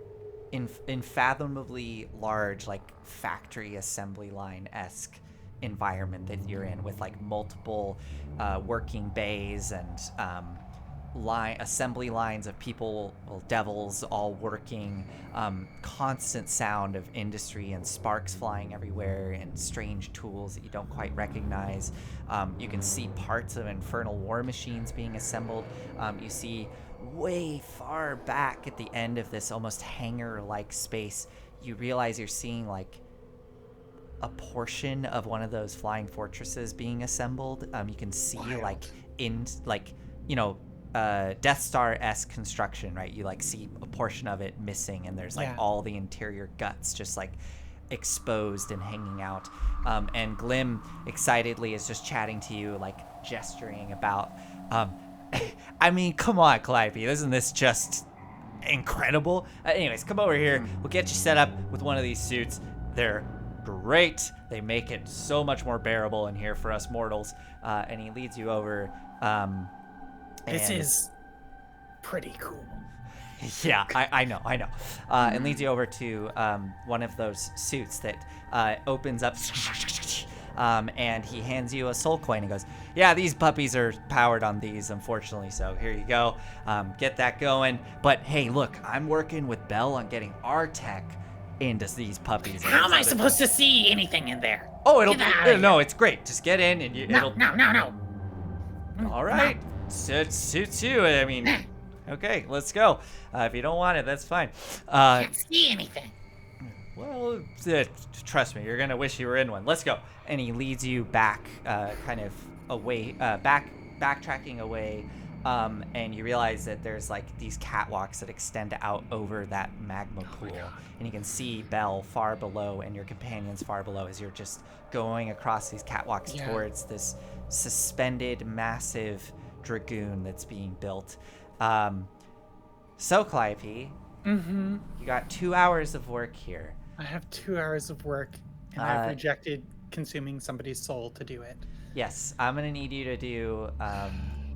unfathomably large, like factory assembly line-esque environment that you're in, with like multiple working bays and assembly lines of people, devils, all working, constant sound of industry and sparks flying everywhere, and strange tools that you don't quite recognize. You can see parts of infernal war machines being assembled. You see way far back at the end of this almost hangar-like space, you realize you're seeing like a portion of one of those flying fortresses being assembled. You can see Death Star-esque construction, right? You like see a portion of it missing, and there's like all the interior guts just like exposed and hanging out. And Glim excitedly is just chatting to you, like gesturing about. I mean, come on, Calliope, isn't this just incredible? Anyways, come over here. We'll get you set up with one of these suits. They're great. They make it so much more bearable in here for us mortals. And he leads you over. This is pretty cool. Yeah, I know. And leads you over to one of those suits that opens up. And he hands you a soul coin and goes, yeah, these puppies are powered on these, unfortunately, so here you go. Get that going. But hey, look, I'm working with Belle on getting our tech into these puppies. How am I supposed to see anything in there? Oh, No, it's great. Just get in and it'll... No. All right. Suits you. I mean, okay, let's go. If you don't want it, that's fine. Can't see anything. Well, trust me, you're gonna wish you were in one. Let's go. And he leads you back, kind of away, backtracking away, and you realize that there's like these catwalks that extend out over that magma pool, and you can see Belle far below and your companions far below as you're just going across these catwalks towards this suspended, massive dragoon that's being built. So, Calliope, you got 2 hours of work here. I have 2 hours of work, and I've rejected consuming somebody's soul to do it. Yes, I'm gonna need you to do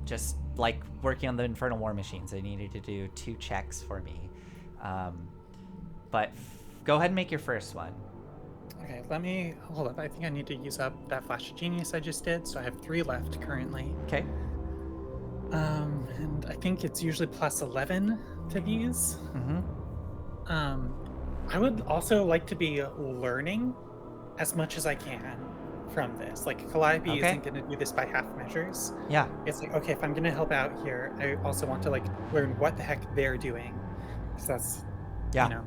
just like working on the Infernal War Machines. I need you to do 2 checks for me, but go ahead and make your first one. Okay, let me hold up. I think I need to use up that flash of genius I just did, so I have 3 left currently. Okay. And I think it's usually plus 11 to these. I would also like to be learning as much as I can from this. Like, Calliope isn't going to do this by half measures. Yeah. It's like, okay, if I'm going to help out here, I also want to, like, learn what the heck they're doing. So that's, you know,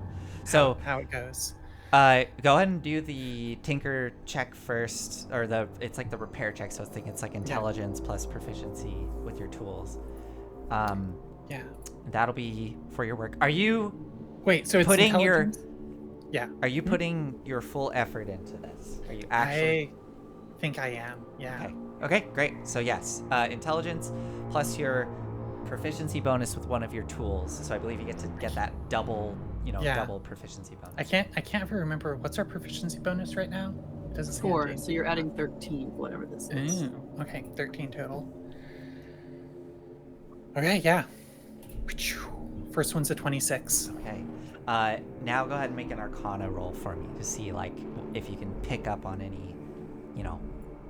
how it goes. Go ahead and do the tinker check first, or it's like the repair check, so I think it's like intelligence plus proficiency with your tools. That'll be for your work. Are you so it's putting intelligence? Are you putting your full effort into this? Are you actually? I think I am. Yeah. Okay, great. So yes, intelligence plus your proficiency bonus with one of your tools. So I believe you get to get that double proficiency bonus. I can't ever remember what's our proficiency bonus right now. It doesn't say 4, so you're adding 13, whatever this is. Okay, 13 total. Okay, yeah. First one's a 26. Okay. Now go ahead and make an Arcana roll for me to see like if you can pick up on any,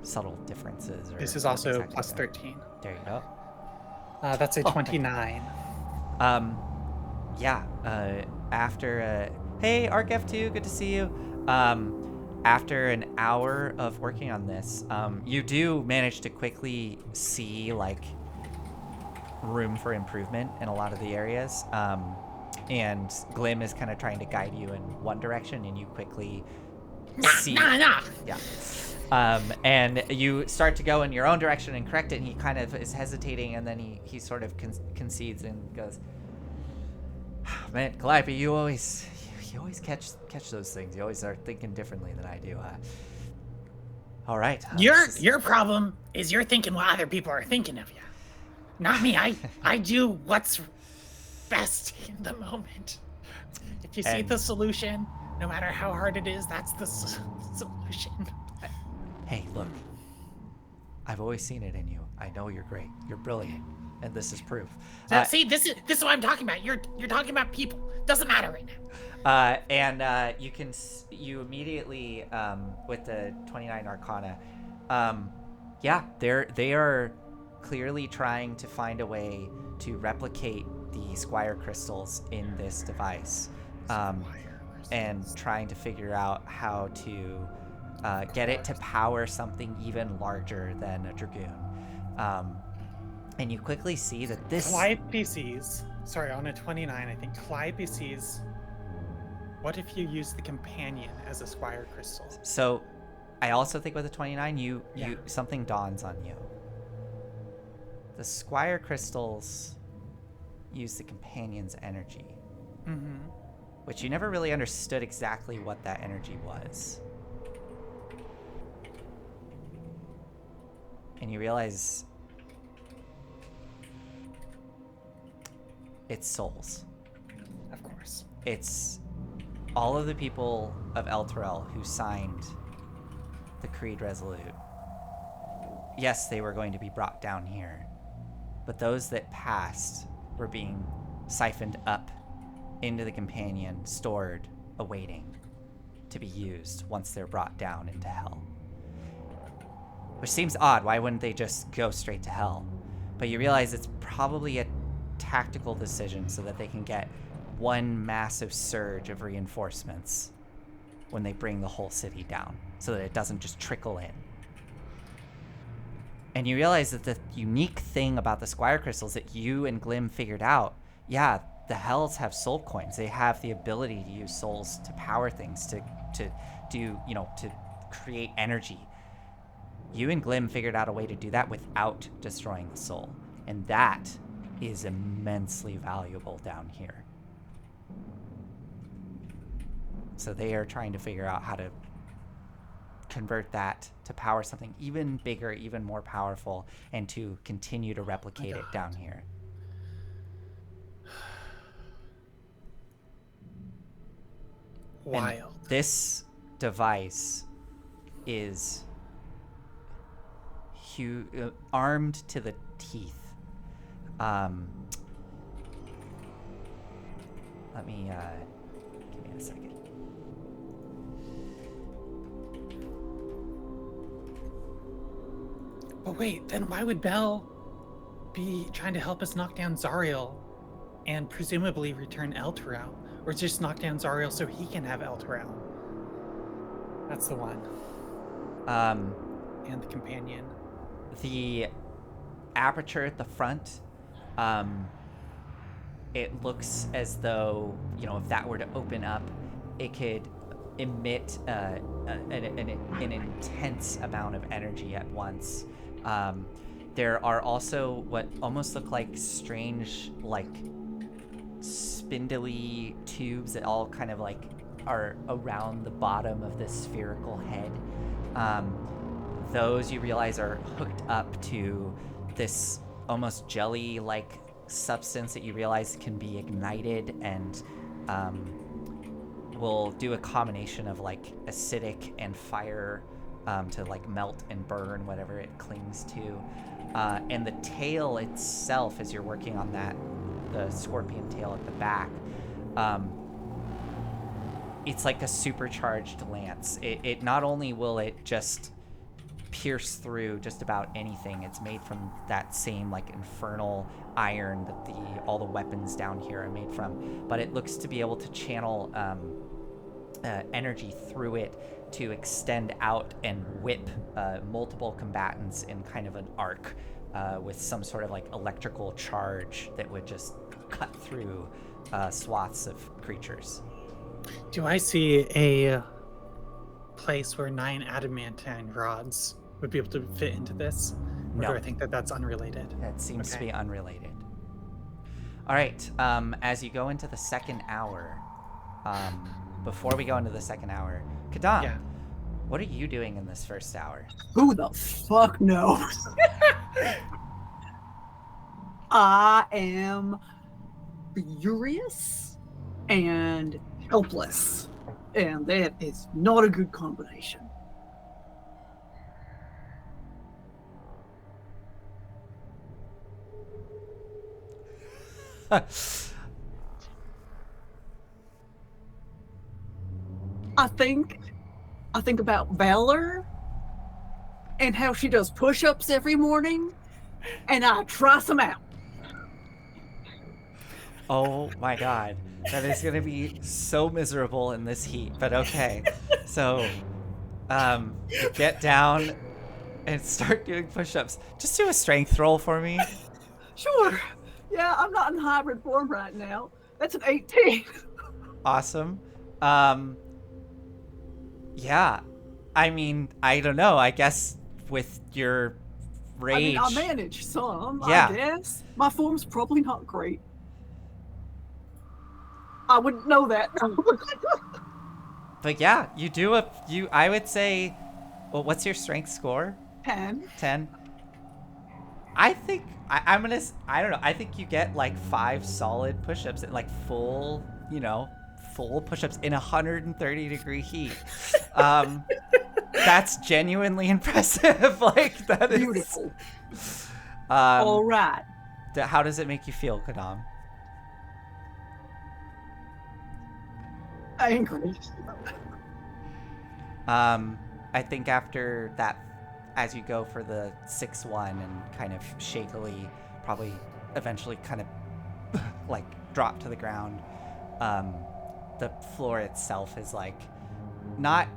subtle differences. This is also plus 13. There you go. That's a 29. After hey, ArcF2, good to see you. After an hour of working on this, you do manage to quickly see like room for improvement in a lot of the areas. And Glim is kind of trying to guide you in one direction, and you quickly see. Nah. Yeah. And you start to go in your own direction and correct it, and he kind of is hesitating, and then he sort of concedes and goes, man, Calliope, you always catch those things. You always are thinking differently than I do. All right. Your problem is you're thinking what other people are thinking of you. Not me. I do what's best in the moment. If you see the solution, no matter how hard it is, that's the solution. Hey, look. I've always seen it in you. I know you're great. You're brilliant, and this is proof. See, this is what I'm talking about. You're talking about people. Doesn't matter right now. And you immediately with the 29 Arcana, they are clearly trying to find a way to replicate the Squire crystals in this device, and trying to figure out how to get it to power something even larger than a Dragoon. And you quickly see that this... Calliope sees, on a 29, I think Calliope sees, what if you use the Companion as a Squire crystal? So, I also think with the 29, something dawns on you. The Squire crystals use the Companion's energy. which you never really understood exactly what that energy was. And you realize it's souls. Of course. It's all of the people of Elturel who signed the Creed Resolute. Yes, they were going to be brought down here, but those that passed were being siphoned up into the Companion, stored, awaiting to be used once they're brought down into hell. Which seems odd. Why wouldn't they just go straight to hell? But you realize it's probably a tactical decision so that they can get one massive surge of reinforcements when they bring the whole city down, so that it doesn't just trickle in. And you realize that the unique thing about the Squire Crystals that you and Glim figured out, yeah, the Hells have soul coins. They have the ability to use souls to power things, to do, to create energy. You and Glim figured out a way to do that without destroying the soul. And that is immensely valuable down here. So they are trying to figure out how to convert that to power something even bigger, even more powerful, and to continue to replicate it down here. Wild. And this device is armed to the teeth. Let me give me a second. But wait, then why would Bell be trying to help us knock down Zariel and presumably return Elturel? Or just knock down Zariel so he can have Elturel? That's the one. And the Companion. The aperture at the front, it looks as though, if that were to open up, it could emit an intense amount of energy at once. There are also what almost look like strange, spindly tubes that all kind of are around the bottom of this spherical head. Those you realize are hooked up to this almost jelly-like substance that you realize can be ignited and will do a combination of acidic and fire to melt and burn whatever it clings to. And the tail itself, as you're working on that, the scorpion tail at the back, it's like a supercharged lance. It not only will it just pierce through just about anything, it's made from that same infernal iron that all the weapons down here are made from, but it looks to be able to channel energy through it to extend out and whip multiple combatants in kind of an arc with some sort of electrical charge that would just cut through swaths of creatures. Do I see a place where 9 adamantine rods would be able to fit into this? Or No. do I think that that's unrelated? That seems to Okay. be unrelated. All right, as you go into the second hour, before we go into the second hour, Kadan, Yeah. what are you doing in this first hour? Who the fuck knows? I am furious and helpless. And that is not a good combination. I think about Valor and how she does push-ups every morning, and I try some out. Oh my god. That is going to be so miserable in this heat, but okay. So, you get down and start doing push-ups. Just do a strength roll for me. Sure. Yeah, I'm not in hybrid form right now. That's an 18. Awesome. Yeah. I mean, I don't know. I guess with your rage. I manage some, Yeah. I guess. My form's probably not great. I wouldn't know that. But yeah, you do I would say, well, what's your strength score? 10. 10. I think I'm gonna. I don't know. I think you get like 5 solid push-ups and like full, full push-ups in 130-degree heat. That's genuinely impressive. Like that is Beautiful. Um, All right. How does it make you feel, Kadam? Angry. I think after that, as you go for the 6-1 and kind of shakily, probably eventually kind of like drop to the ground, the floor itself is like not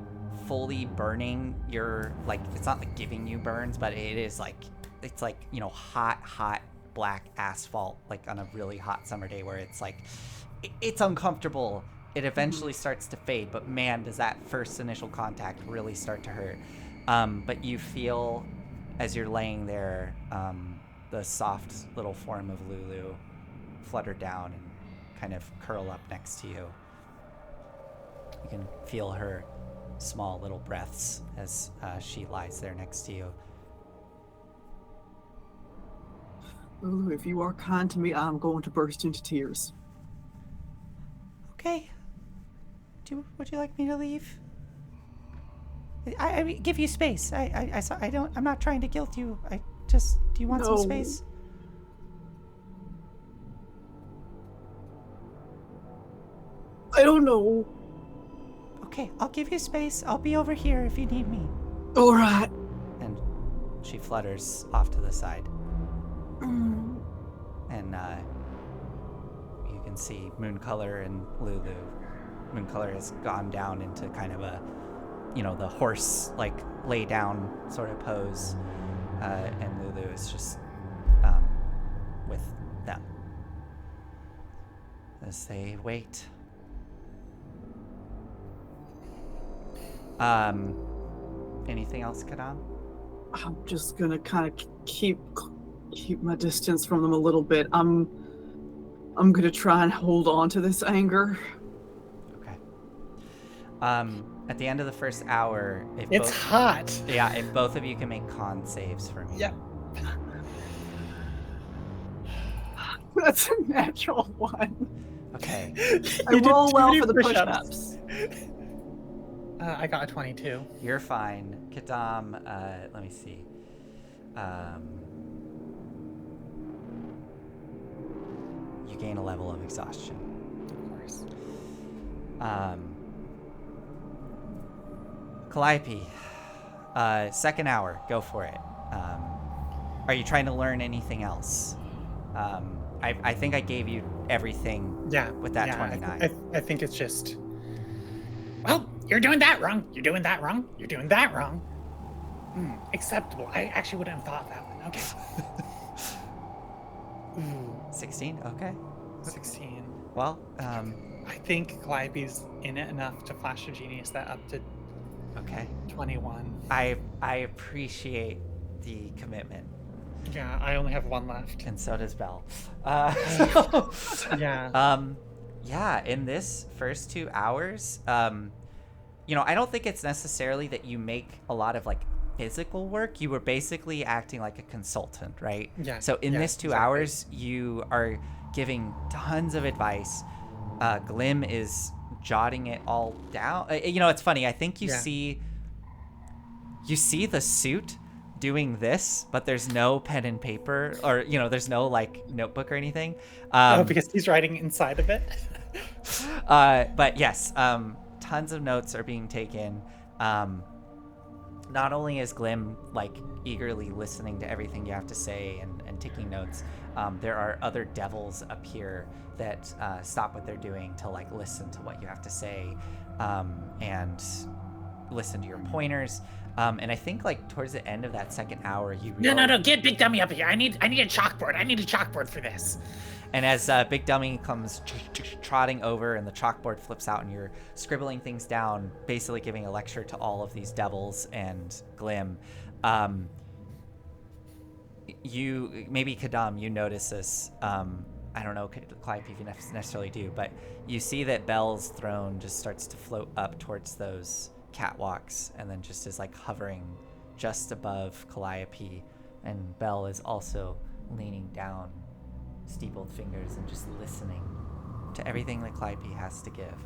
fully burning your, like, it's not like giving you burns, but it is like, it's like, hot black asphalt, like on a really hot summer day where it's like, it's uncomfortable. It eventually starts to fade, but man, does that first initial contact really start to hurt. But you feel, as you're laying there, the soft little form of Lulu flutter down and kind of curl up next to you. You can feel her small little breaths as she lies there next to you. Lulu, if you are kind to me, I'm going to burst into tears. Okay. Would you like me to leave? I give you space. I'm not trying to guilt you. Do you want some No. space? I don't know. Okay, I'll give you space. I'll be over here if you need me. All right. And she flutters off to the side. Mm. And you can see Mooncolor and Lulu. Mooncolor has gone down into kind of a, the horse, like, lay down sort of pose. And Lulu is just with them as they wait. Anything else, Kadam? I'm just gonna kind of keep my distance from them a little bit. I'm gonna try and hold on to this anger. Okay. At the end of the first hour, It's hot. Yeah, if both of you can make con saves for me. Yep. That's a natural one. Okay. I You did roll too well many for the push-ups. push-ups. I got a 22. You're fine. Kadam, let me see. You gain a level of exhaustion. Of course. Calliope, second hour, go for it. Are you trying to learn anything else? I think I gave you everything with that 29. I think it's just, well, you're doing that wrong. You're doing that wrong. You're doing that wrong. Acceptable. I actually wouldn't have thought of that one. Okay. Ooh, 16? Okay. 16. Well, I think Calliope's in it enough to flash a genius that up to okay. 21. I appreciate the commitment. Yeah, I only have one left. And so does Belle. Yeah. Yeah, in this first 2 hours, I don't think it's necessarily that you make a lot of, like, physical work. You were basically acting like a consultant, right? Yeah. So in this 2 exactly. hours, you are giving tons of advice. Glim is jotting it all down. It's funny. I think you see the suit doing this, but there's no pen and paper, or there's no, like, notebook or anything. Because he's writing inside of it. But yes, tons of notes are being taken. Not only is Glim, like, eagerly listening to everything you have to say and taking notes, there are other devils up here that stop what they're doing to, like, listen to what you have to say, and listen to your pointers. And I think, like, towards the end of that second hour, you realize... No, get Big Dummy up here. I need a chalkboard. I need a chalkboard for this. And as Big Dummy comes trotting over and the chalkboard flips out and you're scribbling things down, basically giving a lecture to all of these devils and Glim, you, maybe Kadam, you notice this. I don't know, Calliope, if you necessarily do, but you see that Belle's throne just starts to float up towards those catwalks and then just is like hovering just above Calliope. And Belle is also leaning down, steepled fingers, and just listening to everything that Calliope has to give.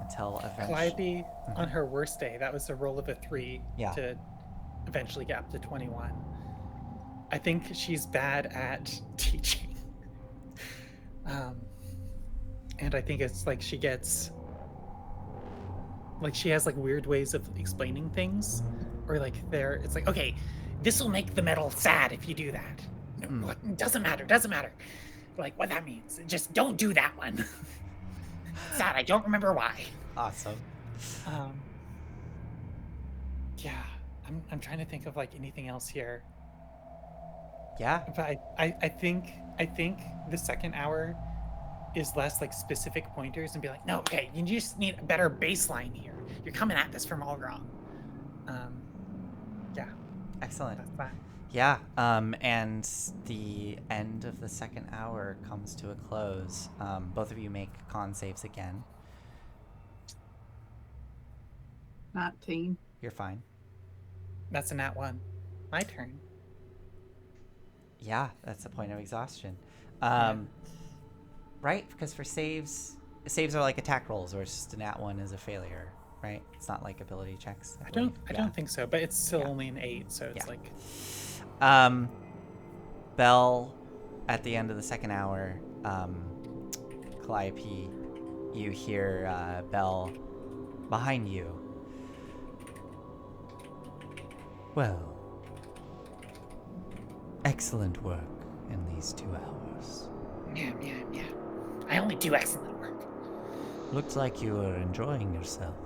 Until eventually... Calliope, on her worst day, that was a roll of a 3 Yeah. to eventually get up to 21. I think she's bad at teaching. And I think it's like she gets... Like, she has, like, weird ways of explaining things. Or, like, it's like, okay, this will make the metal sad if you do that. What? Doesn't matter. Like, what that means. Just don't do that one. Sad, I don't remember why. Awesome. Yeah, I'm trying to think of, like, anything else here. Yeah. But I think the second hour is less like specific pointers and be like, no, okay, you just need a better baseline here. You're coming at this from all wrong. Yeah. Excellent. That's that. Yeah, and the end of the second hour comes to a close. Both of you make con saves again. 19. You're fine. That's a nat 1. My turn. Yeah, that's a point of exhaustion. Right? Because for saves are like attack rolls, or it's just a nat 1 is a failure, right? It's not like ability checks. I don't think so, but it's still only an 8, so it's like... Belle, at the end of the second hour, Calliope, you hear Belle behind you. Well, excellent work in these 2 hours. Yeah. I only do excellent work. Looks like you are enjoying yourself.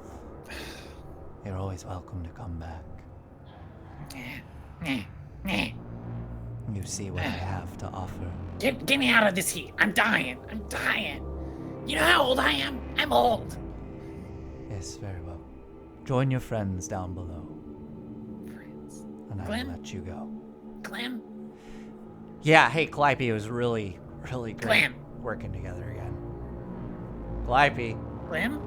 You're always welcome to come back. You see what I have to offer. Get me out of this heat. I'm dying. You know how old I am? I'm old. Yes, very well. Join your friends down below, Friends. and I Glenn? will let you go. Clem? Yeah, hey, Calliope, it was really, really great Clem. working together again. Calliope, Clem?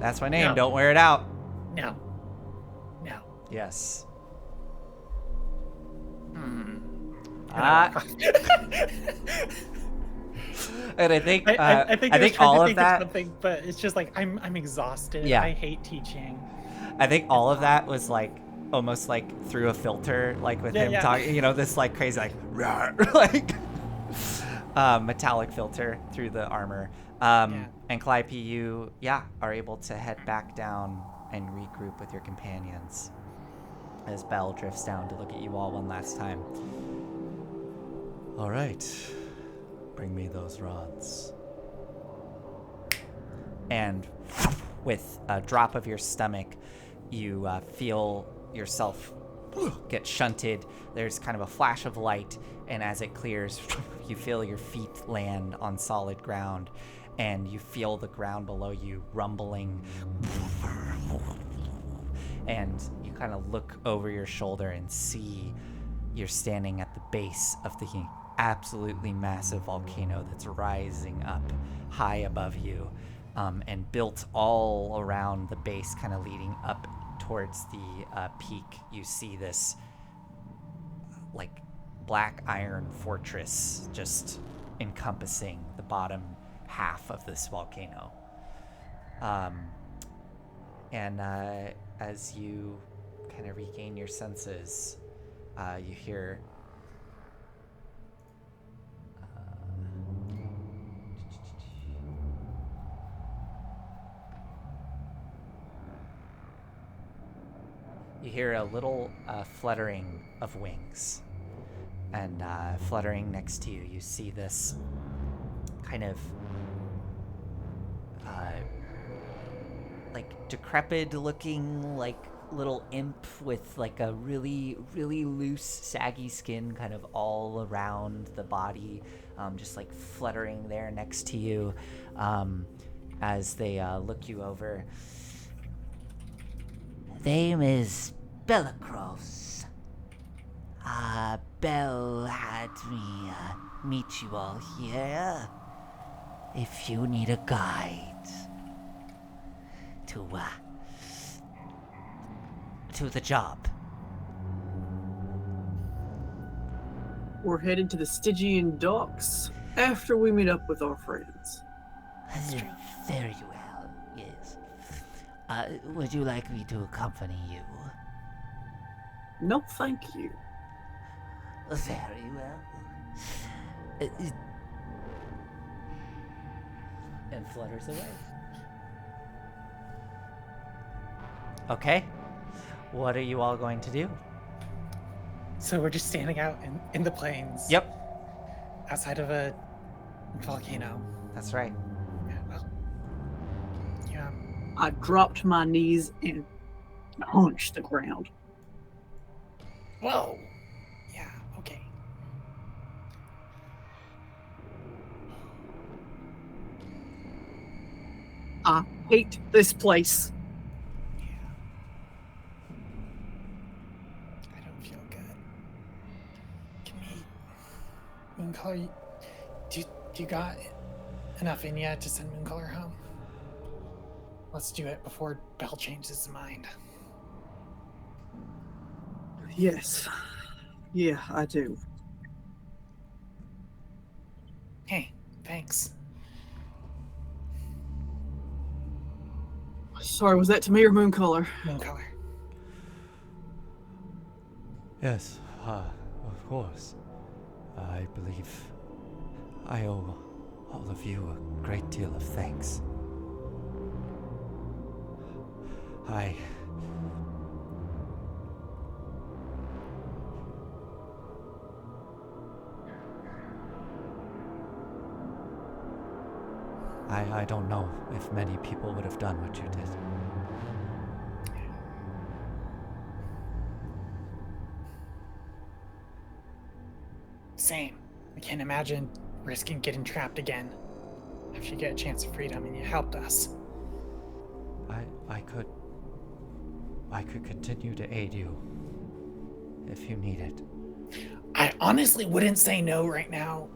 that's my name. No. Don't wear it out. No. Yes. And I think I think I was think trying all to of think that. something, but it's just like I'm exhausted. Yeah. I hate teaching. I think all of that was like almost like through a filter, like with him talking. You know, this like crazy like like metallic filter through the armor. And Calliope, you are able to head back down and regroup with your companions as Belle drifts down to look at you all one last time. All right, bring me those rods. And with a drop of your stomach, you feel yourself get shunted. There's kind of a flash of light, and as it clears, you feel your feet land on solid ground, and you feel the ground below you rumbling. And you kind of look over your shoulder and see you're standing at the base of the absolutely massive volcano that's rising up high above you, and built all around the base, kind of leading up towards the peak. You see this like black iron fortress just encompassing the bottom half of this volcano. And as you kind of regain your senses, you hear a little fluttering of wings, and fluttering next to you, you see this kind of like decrepit looking like little imp with like a really, really loose, saggy skin kind of all around the body, just like fluttering there next to you, as they look you over. Name is Bellicross. Belle had me meet you all here. If you need a guide to the job. We're headed to the Stygian docks after we meet up with our friends. Very well, yes. Would you like me to accompany you? No, thank you. Very well. And flutters away. Okay. What are you all going to do? So we're just standing out in the plains. Yep, Outside of a volcano. that's right. Yeah, well. Yeah. I dropped my knees and punched the ground. Whoa. Yeah, okay. I hate this place. Yeah. I don't feel good. Can we... Mooncolor, do you got enough in yet to send Mooncolor home? Let's do it before Bell changes his mind. Yes. Yeah, I do. Hey, thanks. Sorry, was that to me or Mooncolor? Mooncolor. Yes, of course. I believe I owe all of you a great deal of thanks. I don't know if many people would have done what you did. Same. I can't imagine risking getting trapped again after you get a chance of freedom, and you helped us. I could continue to aid you if you need it. I honestly wouldn't say no right now.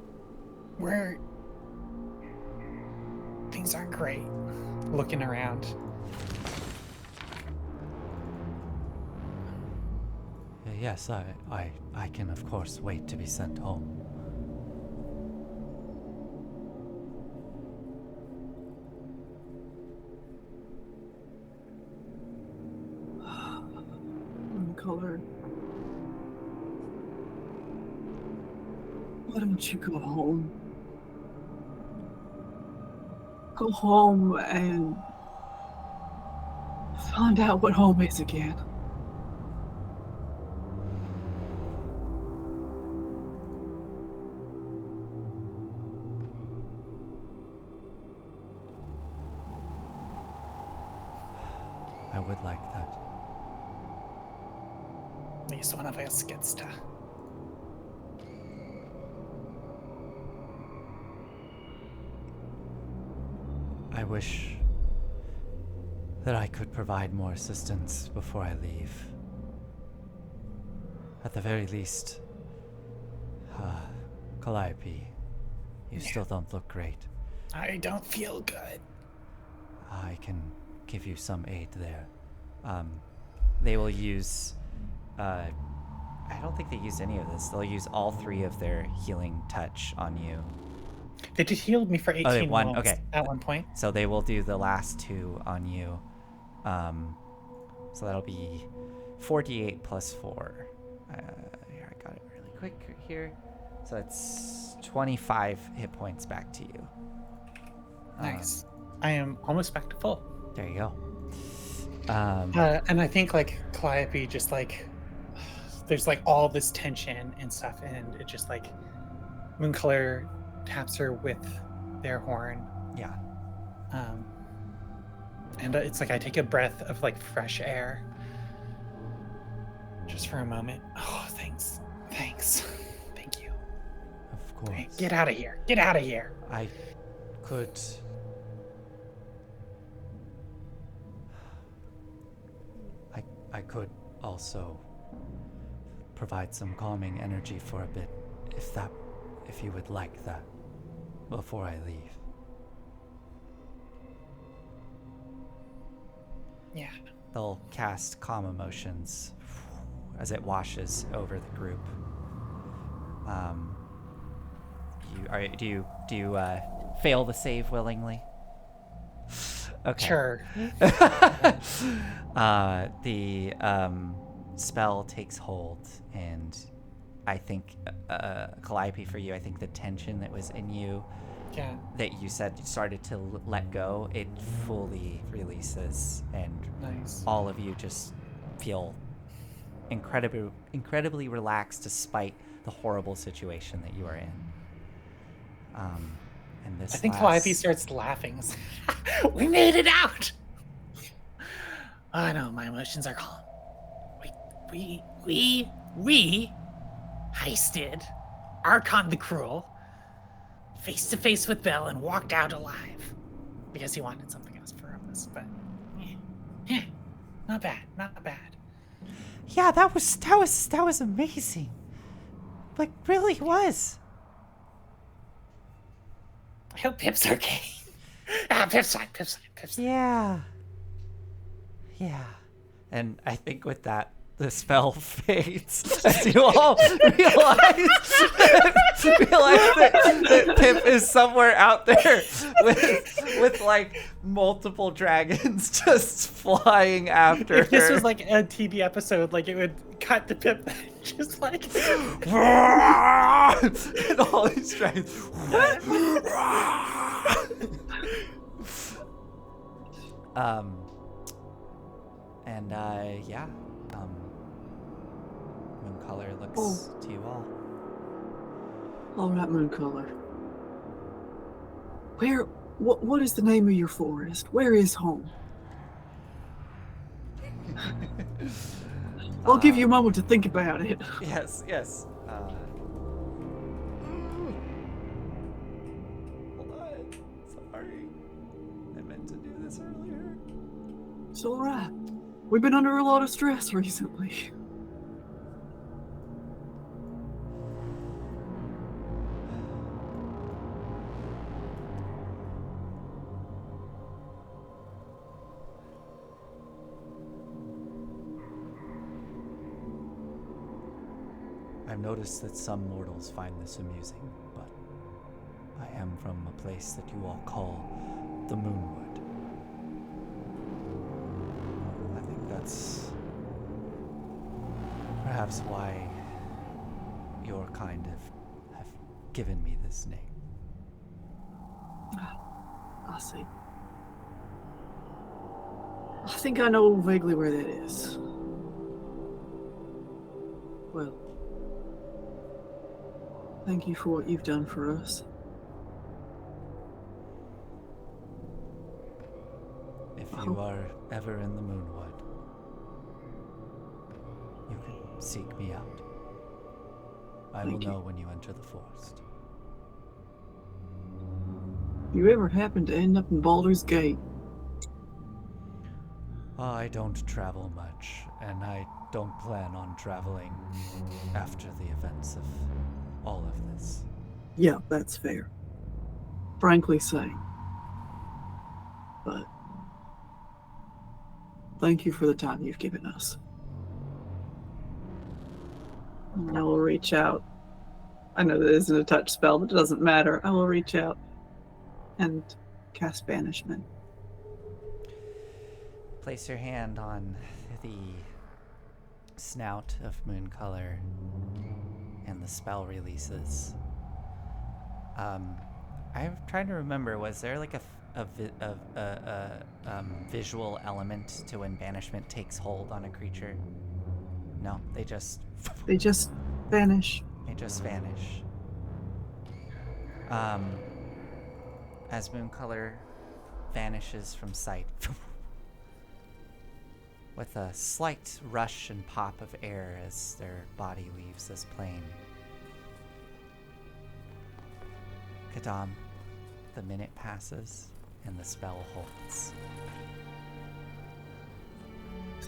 Things aren't great. Looking around. Yes, I can of course wait to be sent home. Mooncolor. Why don't you go home? Go home and find out what home is again. I would like that. At least one of us gets to. I wish that I could provide more assistance before I leave. At the very least, Calliope, you still don't look great. I don't feel good. I can give you some aid there. They will use. I don't think they used any of this. They'll use all 3 of their healing touch on you. They just healed me for 18 they won, months okay. at one point. So they will do the last 2 on you. So that'll be 48 plus 4. Here, I got it really quick here. So it's 25 hit points back to you. Nice. I am almost back to full. There you go. And I think like Calliope just like there's like all this tension and stuff, and it just like Mooncolor taps her with their horn. Yeah. And it's like I take a breath of like fresh air just for a moment. Oh, thanks. Thank you. Of course. Hey, get out of here. Get out of here. I could... I could also provide some calming energy for a bit, if you would like that, before I leave. Yeah. They'll cast calm emotions as it washes over the group. Do you fail the save willingly? Okay. Sure. The spell takes hold, and I think, Calliope, for you, I think the tension that was in you, Yeah. that you said you started to let go, it fully releases, and Nice. all of you just feel incredibly relaxed despite the horrible situation that you are in. And this I think lasts... Calliope starts laughing. We made it out! I know, my emotions are calm. We heisted Archon the Cruel face to face with Bell and walked out alive. Because he wanted something else for us, but not bad, not bad. Yeah, that was amazing. Like, really was. I hope Pip's okay. Pip's fine. Yeah. Yeah. And I think with that, the spell fades as you all realize that Pip is somewhere out there with like multiple dragons just flying after If this her. was like a TV episode, like it would cut to Pip just like And all these dragons. Mooncolor looks to you all. All right, Mooncolor. What is the name of your forest? Where is home? I'll give you a moment to think about it. Yes. Hold on. Sorry. I meant to do this earlier. It's all right. We've been under a lot of stress recently. I've noticed that some mortals find this amusing, but I am from a place that you all call the Moonwood. I think that's perhaps why your kind have given me this name. I see. I think I know vaguely where that is. Well, thank you for what you've done for us. If you are ever in the Moonwood, you can seek me out. I will Thank you. know when you enter the forest. You ever happen to end up in Baldur's Gate? I don't travel much, and I don't plan on traveling after the events of all of this. Yeah, that's fair. Frankly same. But thank you for the time you've given us. And I will reach out. I know that isn't a touch spell, but it doesn't matter. I will reach out and cast Banishment. Place your hand on the snout of Mooncolor, and the spell releases. I'm trying to remember, was there like a visual element to when banishment takes hold on a creature? No, they just vanish. They just vanish. As Mooncolor vanishes from sight, with a slight rush and pop of air as their body leaves this plane. Kadam, the minute passes and the spell holds.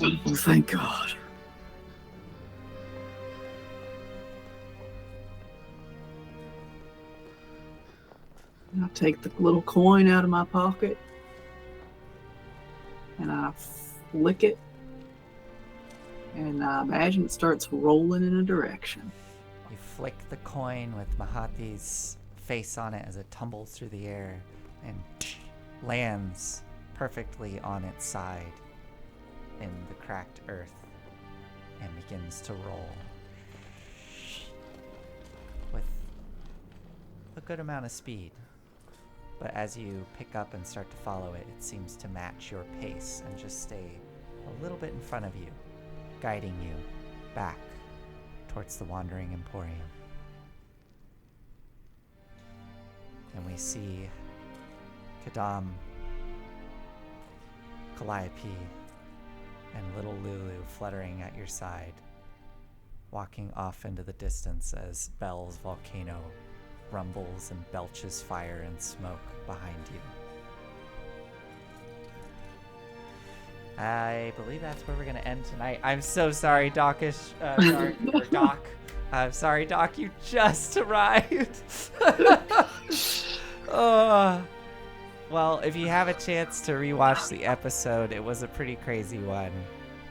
Oh, thank God. I take the little coin out of my pocket and I flick it, and I imagine it starts rolling in a direction. You flick the coin with Mahati's face on it as it tumbles through the air and lands perfectly on its side in the cracked earth and begins to roll with a good amount of speed. But as you pick up and start to follow it, it seems to match your pace and just stay a little bit in front of you, guiding you back towards the Wandering Emporium. And we see Kadam, Calliope, and little Lulu fluttering at your side, walking off into the distance as Bell's volcano rumbles and belches fire and smoke behind you. I believe that's where we're going to end tonight. I'm so sorry, Doc. I'm sorry, Doc, you just arrived. Well, if you have a chance to rewatch the episode, it was a pretty crazy one.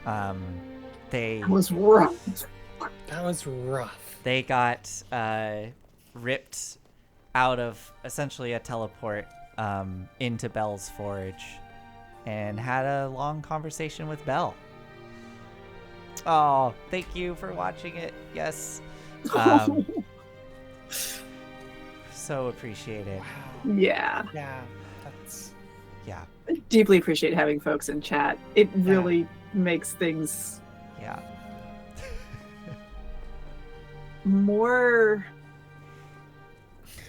That was rough. That was rough. They got ripped out of essentially a teleport into Belle's forge and had a long conversation with Belle. Oh, thank you for watching it. Yes. So appreciate it. Wow. Yeah. Yeah. That's. Yeah. I deeply appreciate having folks in chat. It really makes things Yeah. more,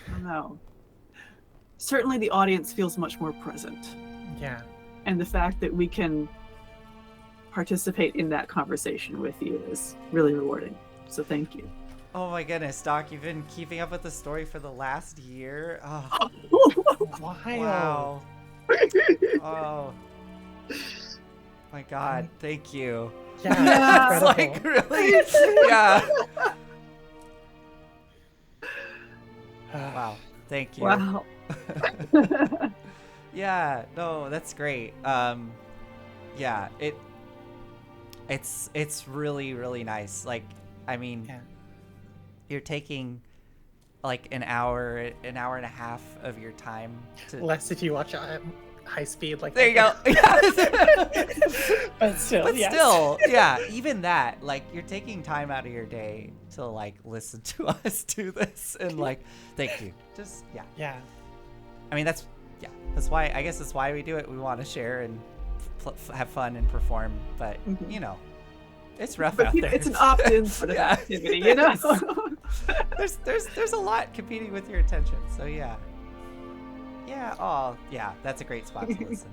I don't know. Certainly the audience feels much more present. Yeah. And the fact that we can participate in that conversation with you is really rewarding. So thank you. Oh my goodness, Doc, you've been keeping up with the story for the last year. Oh, Wild. wow. Oh. My God, thank you. Yeah. It's Incredible. like really, yeah. Wow, thank you. Wow. Yeah, no, that's great. Yeah, it's really, really nice. Like, I mean, Yeah. you're taking like an hour and a half of your time to. Less if you watch high speed like There you that. go. Yes. But still, But yes. still, yeah, even that, like, you're taking time out of your day to like listen to us do this, and like, thank you. Just yeah. Yeah. I mean, that's why, I guess that's why we do it. We want to share and have fun and perform, but Mhm. you know, it's rough But out there. it's an opt-in sort of Yeah. activity, you know? there's a lot competing with your attention, so yeah. Oh yeah, that's a great spot to listen.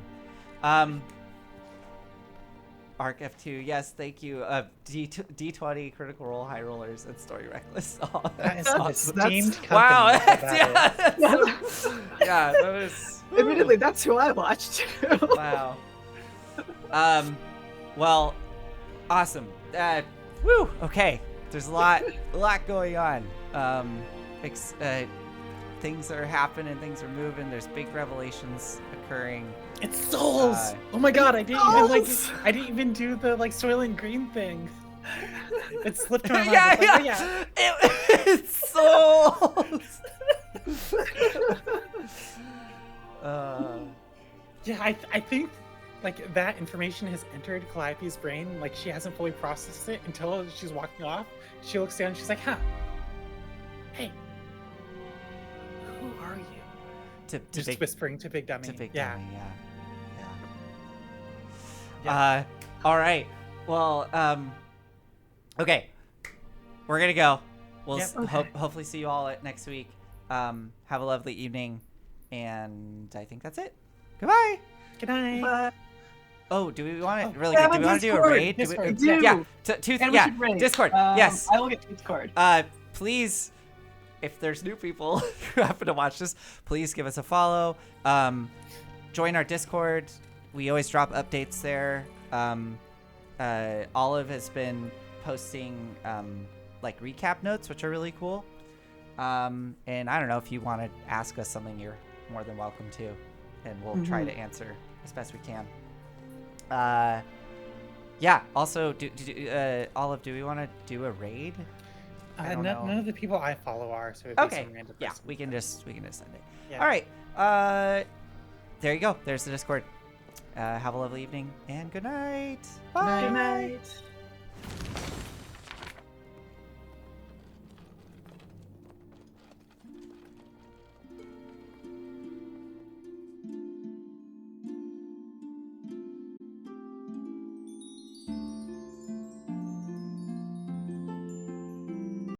Arc F2, yes, thank you. D20 Critical Role High Rollers and Story Reckless. Oh, That is that's an awesome. esteemed company. Wow, that yeah, that was. Admittedly, that's who I watched. Wow. Well, awesome. Woo. Okay. There's a lot going on. Things are happening. Things are moving. There's big revelations occurring. It's souls. Oh my God! I didn't even do the like Soylent Green thing. It slipped my mind. Yeah. It's souls. Yeah, I think like that information has entered Calliope's brain. Like she hasn't fully processed it until she's walking off. She looks down and she's like, "Huh? Hey, who are you?" Just big, whispering to Big Dummy. to Big Yeah. Dummy, yeah. All right. Well, okay. We're gonna go. We'll Yep. hopefully see you all next week. Have a lovely evening, and I think that's it. Goodbye. Good night. But Oh, do we want to Oh, really yeah, quick? Do we want to do a Discord. raid? Discord. We do. Yeah. and we should raid. Discord. Yes. I will get Discord. Please, if there's new people who happen to watch this, please give us a follow. Join our Discord. We always drop updates there. Olive has been posting like recap notes, which are really cool. And I don't know if you want to ask us something you're more than welcome to, and we'll try to answer as best we can. Yeah. Also, Olive, do we want to do a raid? I don't know. None of the people I follow are, so it'd be Okay. some random Yeah, person. we can just send it. Yeah. All right. There you go. There's the Discord. Have a lovely evening and good night. Bye. Good night.